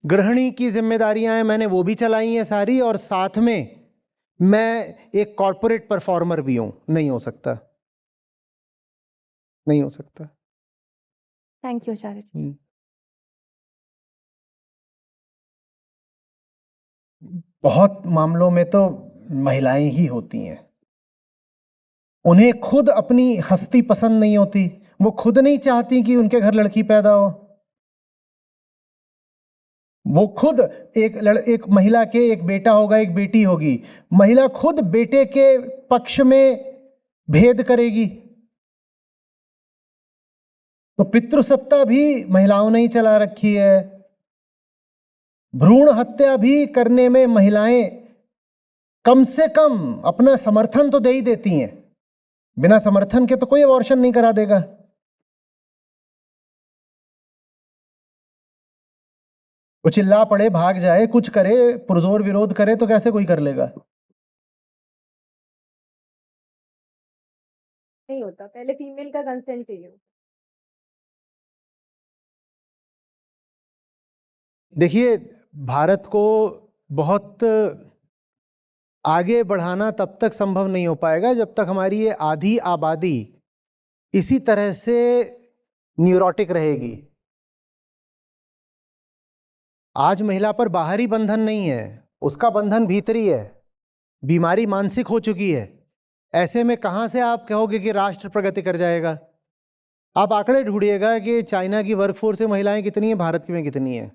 गृहिणी की जिम्मेदारियां हैं मैंने वो भी चलाई हैं सारी, और साथ में मैं एक कॉरपोरेट परफॉर्मर भी हूं। नहीं हो सकता, नहीं हो सकता। थैंक यू आचार्य जी। बहुत मामलों में तो महिलाएं ही होती हैं, उन्हें खुद अपनी हस्ती पसंद नहीं होती, वो खुद नहीं चाहती कि उनके घर लड़की पैदा हो। वो खुद एक महिला के एक बेटा होगा, एक बेटी होगी, महिला खुद बेटे के पक्ष में भेद करेगी। तो पितृसत्ता भी महिलाओं ने ही चला रखी है। भ्रूण हत्या भी करने में महिलाएं कम से कम अपना समर्थन तो दे ही देती हैं, बिना समर्थन के तो कोई अबॉर्शन नहीं करा देगा। वो चिल्ला पड़े, भाग जाए, कुछ करे, पुरजोर विरोध करे तो कैसे कोई कर लेगा? नहीं होता, पहले फीमेल का कंसेंट चाहिए। देखिए, भारत को बहुत आगे बढ़ाना तब तक संभव नहीं हो पाएगा जब तक हमारी ये आधी आबादी इसी तरह से न्यूरोटिक रहेगी। आज महिला पर बाहरी बंधन नहीं है, उसका बंधन भीतरी है, बीमारी मानसिक हो चुकी है। ऐसे में कहाँ से आप कहोगे कि राष्ट्र प्रगति कर जाएगा? आप आंकड़े ढूंढिएगा कि चाइना की वर्कफोर्स में महिलाएं कितनी हैं, भारत में कितनी हैं।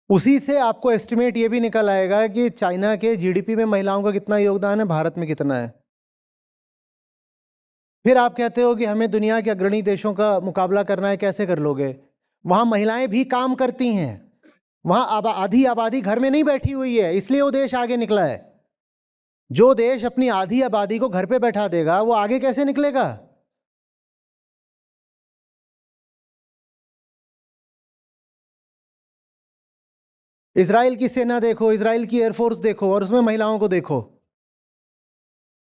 उसी से आपको एस्टिमेट ये भी निकल आएगा कि चाइना के जीडीपी में महिलाओं का कितना योगदान है, भारत में कितना है। फिर आप कहते हो कि हमें दुनिया के अग्रणी देशों का मुकाबला करना है, कैसे कर लोगे? वहाँ महिलाएं भी काम करती हैं, वहाँ आधी आबादी घर में नहीं बैठी हुई है, इसलिए वो देश आगे निकला है। जो देश अपनी आधी आबादी को घर पे बैठा देगा वो आगे कैसे निकलेगा? इजराइल की सेना देखो, इजराइल की एयरफोर्स देखो और उसमें महिलाओं को देखो।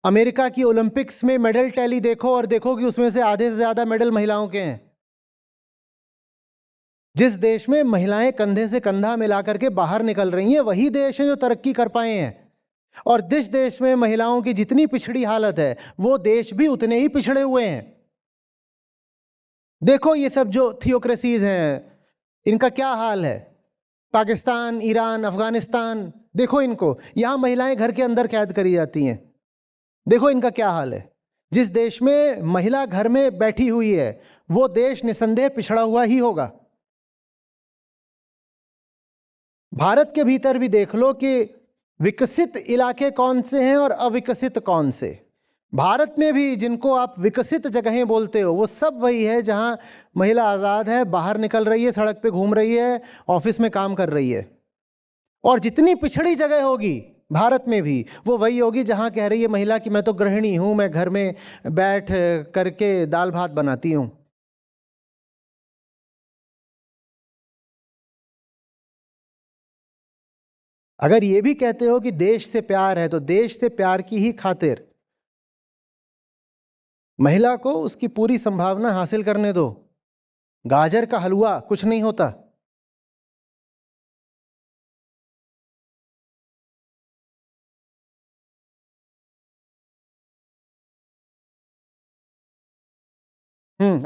अमेरिका की ओलंपिक्स में मेडल टैली देखो और देखो कि उसमें से आधे से ज्यादा मेडल महिलाओं के हैं। जिस देश में महिलाएं कंधे से कंधा मिला करके बाहर निकल रही हैं वही देश है जो तरक्की कर पाए हैं। और जिस देश में महिलाओं की जितनी पिछड़ी हालत है वो देश भी उतने ही पिछड़े हुए हैं। देखो ये सब जो थियोक्रेसीज हैं इनका क्या हाल है। पाकिस्तान, ईरान, अफगानिस्तान, देखो इनको, यहां महिलाएं घर के अंदर कैद करी जाती हैं। देखो इनका क्या हाल है। जिस देश में महिला घर में बैठी हुई है वो देश निसंदेह पिछड़ा हुआ ही होगा। भारत के भीतर भी देख लो कि विकसित इलाके कौन से हैं और अविकसित कौन से। भारत में भी जिनको आप विकसित जगहें बोलते हो वो सब वही है जहां महिला आज़ाद है, बाहर निकल रही है, सड़क पे घूम रही है, ऑफिस में काम कर रही है। और जितनी पिछड़ी जगह होगी भारत में भी वो वही होगी जहां कह रही है महिला कि मैं तो गृहिणी हूं, मैं घर में बैठ करके दाल भात बनाती हूं। अगर ये भी कहते हो कि देश से प्यार है तो देश से प्यार की ही खातिर महिला को उसकी पूरी संभावना हासिल करने दो। गाजर का हलवा कुछ नहीं होता,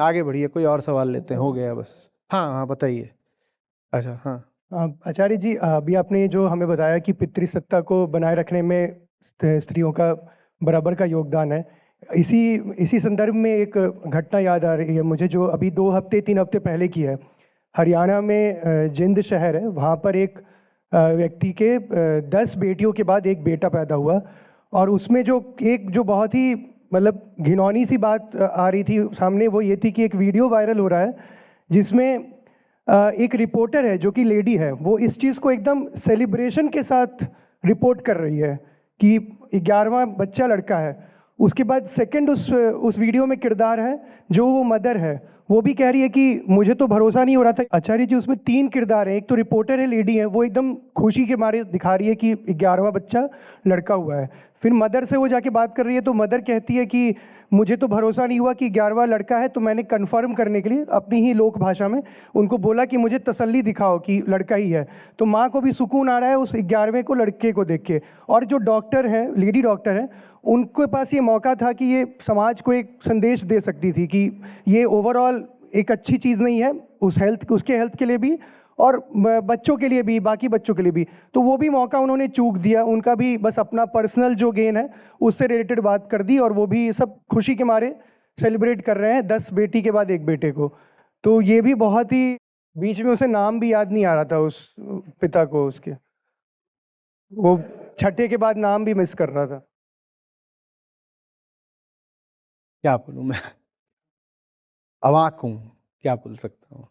आगे बढ़िए, कोई और सवाल लेते हैं, हो गया बस। हाँ हाँ बताइए। अच्छा हाँ। आचार्य जी, अभी आपने जो हमें बताया कि पितृसत्ता को बनाए रखने में स्त्रियों का बराबर का योगदान है, इसी संदर्भ में एक घटना याद आ रही है मुझे, जो अभी 2-3 हफ्ते पहले की है। हरियाणा में जिंद शहर है, वहाँ पर एक व्यक्ति के 10 बेटियों के बाद एक बेटा पैदा हुआ, और उसमें जो बहुत ही मतलब घिनौनी सी बात आ रही थी सामने, वो ये थी कि एक वीडियो वायरल हो रहा है जिसमें एक रिपोर्टर है जो कि लेडी है, वो इस चीज़ को एकदम सेलिब्रेशन के साथ रिपोर्ट कर रही है कि 11वां बच्चा लड़का है। उसके बाद सेकंड उस वीडियो में किरदार है जो वो मदर है, वो भी कह रही है कि मुझे तो भरोसा नहीं हो रहा था। आचार्य जी, उसमें 3 किरदार हैं, एक तो रिपोर्टर है, लेडी है, वो एकदम खुशी के मारे दिखा रही है कि 11वां बच्चा लड़का हुआ है। फिर मदर से वो जाके बात कर रही है, तो मदर कहती है कि मुझे तो भरोसा नहीं हुआ कि 11वां लड़का है, तो मैंने कंफर्म करने के लिए अपनी ही लोक भाषा में उनको बोला कि मुझे तसल्ली दिखाओ कि लड़का ही है। तो माँ को भी सुकून आ रहा है उस 11वें को लड़के को देख के। और जो डॉक्टर है, लेडी डॉक्टर है, उनके पास ये मौका था कि ये समाज को एक संदेश दे सकती थी कि ये ओवरऑल एक अच्छी चीज़ नहीं है उसके हेल्थ के लिए भी और बच्चों के लिए भी, बाकी बच्चों के लिए भी। तो वो भी मौका उन्होंने चूक दिया, उनका भी बस अपना पर्सनल जो गेन है उससे रिलेटेड बात कर दी, और वो भी सब खुशी के मारे सेलिब्रेट कर रहे हैं 10 बेटी के बाद एक बेटे को। तो ये भी बहुत ही, बीच में उसे नाम भी याद नहीं आ रहा था उस पिता को, उसके वो छठे के बाद नाम भी मिस कर रहा था। क्या बोलूं मैं, अवाक हूं, क्या बोल सकता हूं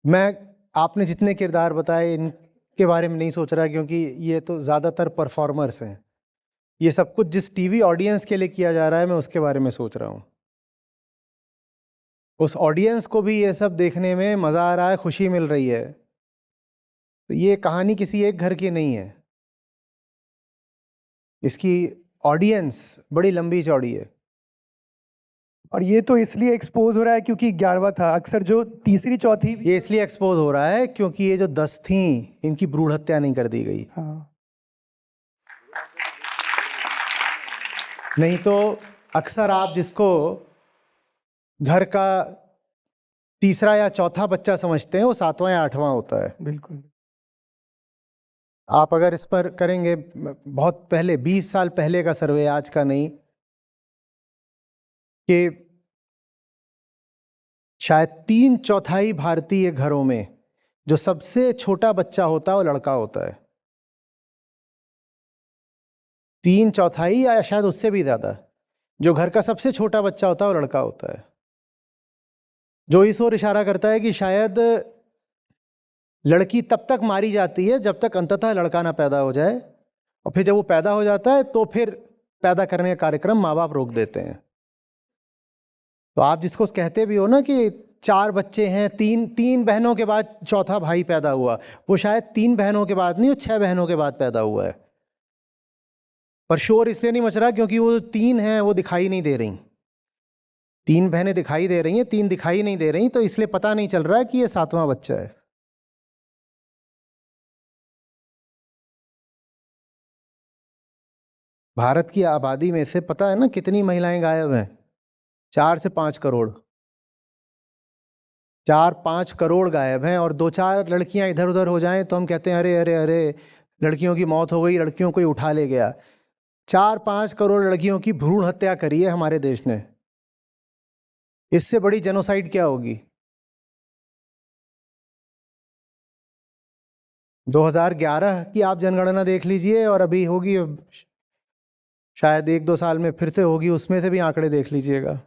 मैं। आपने जितने किरदार बताए इनके बारे में नहीं सोच रहा, क्योंकि ये तो ज़्यादातर परफॉर्मर्स हैं। ये सब कुछ जिस टीवी ऑडियंस के लिए किया जा रहा है, मैं उसके बारे में सोच रहा हूँ। उस ऑडियंस को भी ये सब देखने में मज़ा आ रहा है, खुशी मिल रही है। तो ये कहानी किसी एक घर की नहीं है, इसकी ऑडियंस बड़ी लंबी चौड़ी है। और ये तो इसलिए एक्सपोज हो रहा है क्योंकि 11वां था। अक्सर जो तीसरी चौथी, ये इसलिए एक्सपोज हो रहा है क्योंकि ये जो 10 थी इनकी भ्रूण हत्या नहीं कर दी गई। हाँ। नहीं तो अक्सर आप जिसको घर का तीसरा या चौथा बच्चा समझते हैं, वो 7वां या 8वां होता है। बिल्कुल। आप अगर इस पर करेंगे, बहुत पहले 20 साल पहले का सर्वे, आज का नहीं, कि शायद 3/4 भारतीय घरों में जो सबसे छोटा बच्चा होता है वो लड़का होता है। 3/4 या शायद उससे भी ज्यादा, जो घर का सबसे छोटा बच्चा होता है वो लड़का होता है। जो इस ओर इशारा करता है कि शायद लड़की तब तक मारी जाती है जब तक अंततः लड़का ना पैदा हो जाए, और फिर जब वो पैदा हो जाता है तो फिर पैदा करने का कार्यक्रम माँ बाप रोक देते हैं। तो आप जिसको कहते भी हो ना कि 4 बच्चे हैं, 3 बहनों के बाद चौथा भाई पैदा हुआ, वो शायद 3 बहनों के बाद नहीं, वो 6 बहनों के बाद पैदा हुआ है। पर शोर इसलिए नहीं मच रहा क्योंकि वो 3 हैं वो दिखाई नहीं दे रही। 3 बहनें दिखाई दे रही हैं, 3 दिखाई नहीं दे रही, तो इसलिए पता नहीं चल रहा है कि ये 7वां बच्चा है। भारत की आबादी में से पता है ना कितनी महिलाएं गायब हैं? 4 से 5 करोड़। 4-5 करोड़ गायब हैं, और 2-4 लड़कियां इधर उधर हो जाएं तो हम कहते हैं अरे अरे अरे लड़कियों की मौत हो गई, लड़कियों को ही उठा ले गया। 4-5 करोड़ लड़कियों की भ्रूण हत्या करी है हमारे देश ने। इससे बड़ी जेनोसाइड क्या होगी? 2011 की आप जनगणना देख लीजिए, और अभी होगी शायद 1-2 साल में फिर से होगी, उसमें से भी आंकड़े देख लीजिएगा।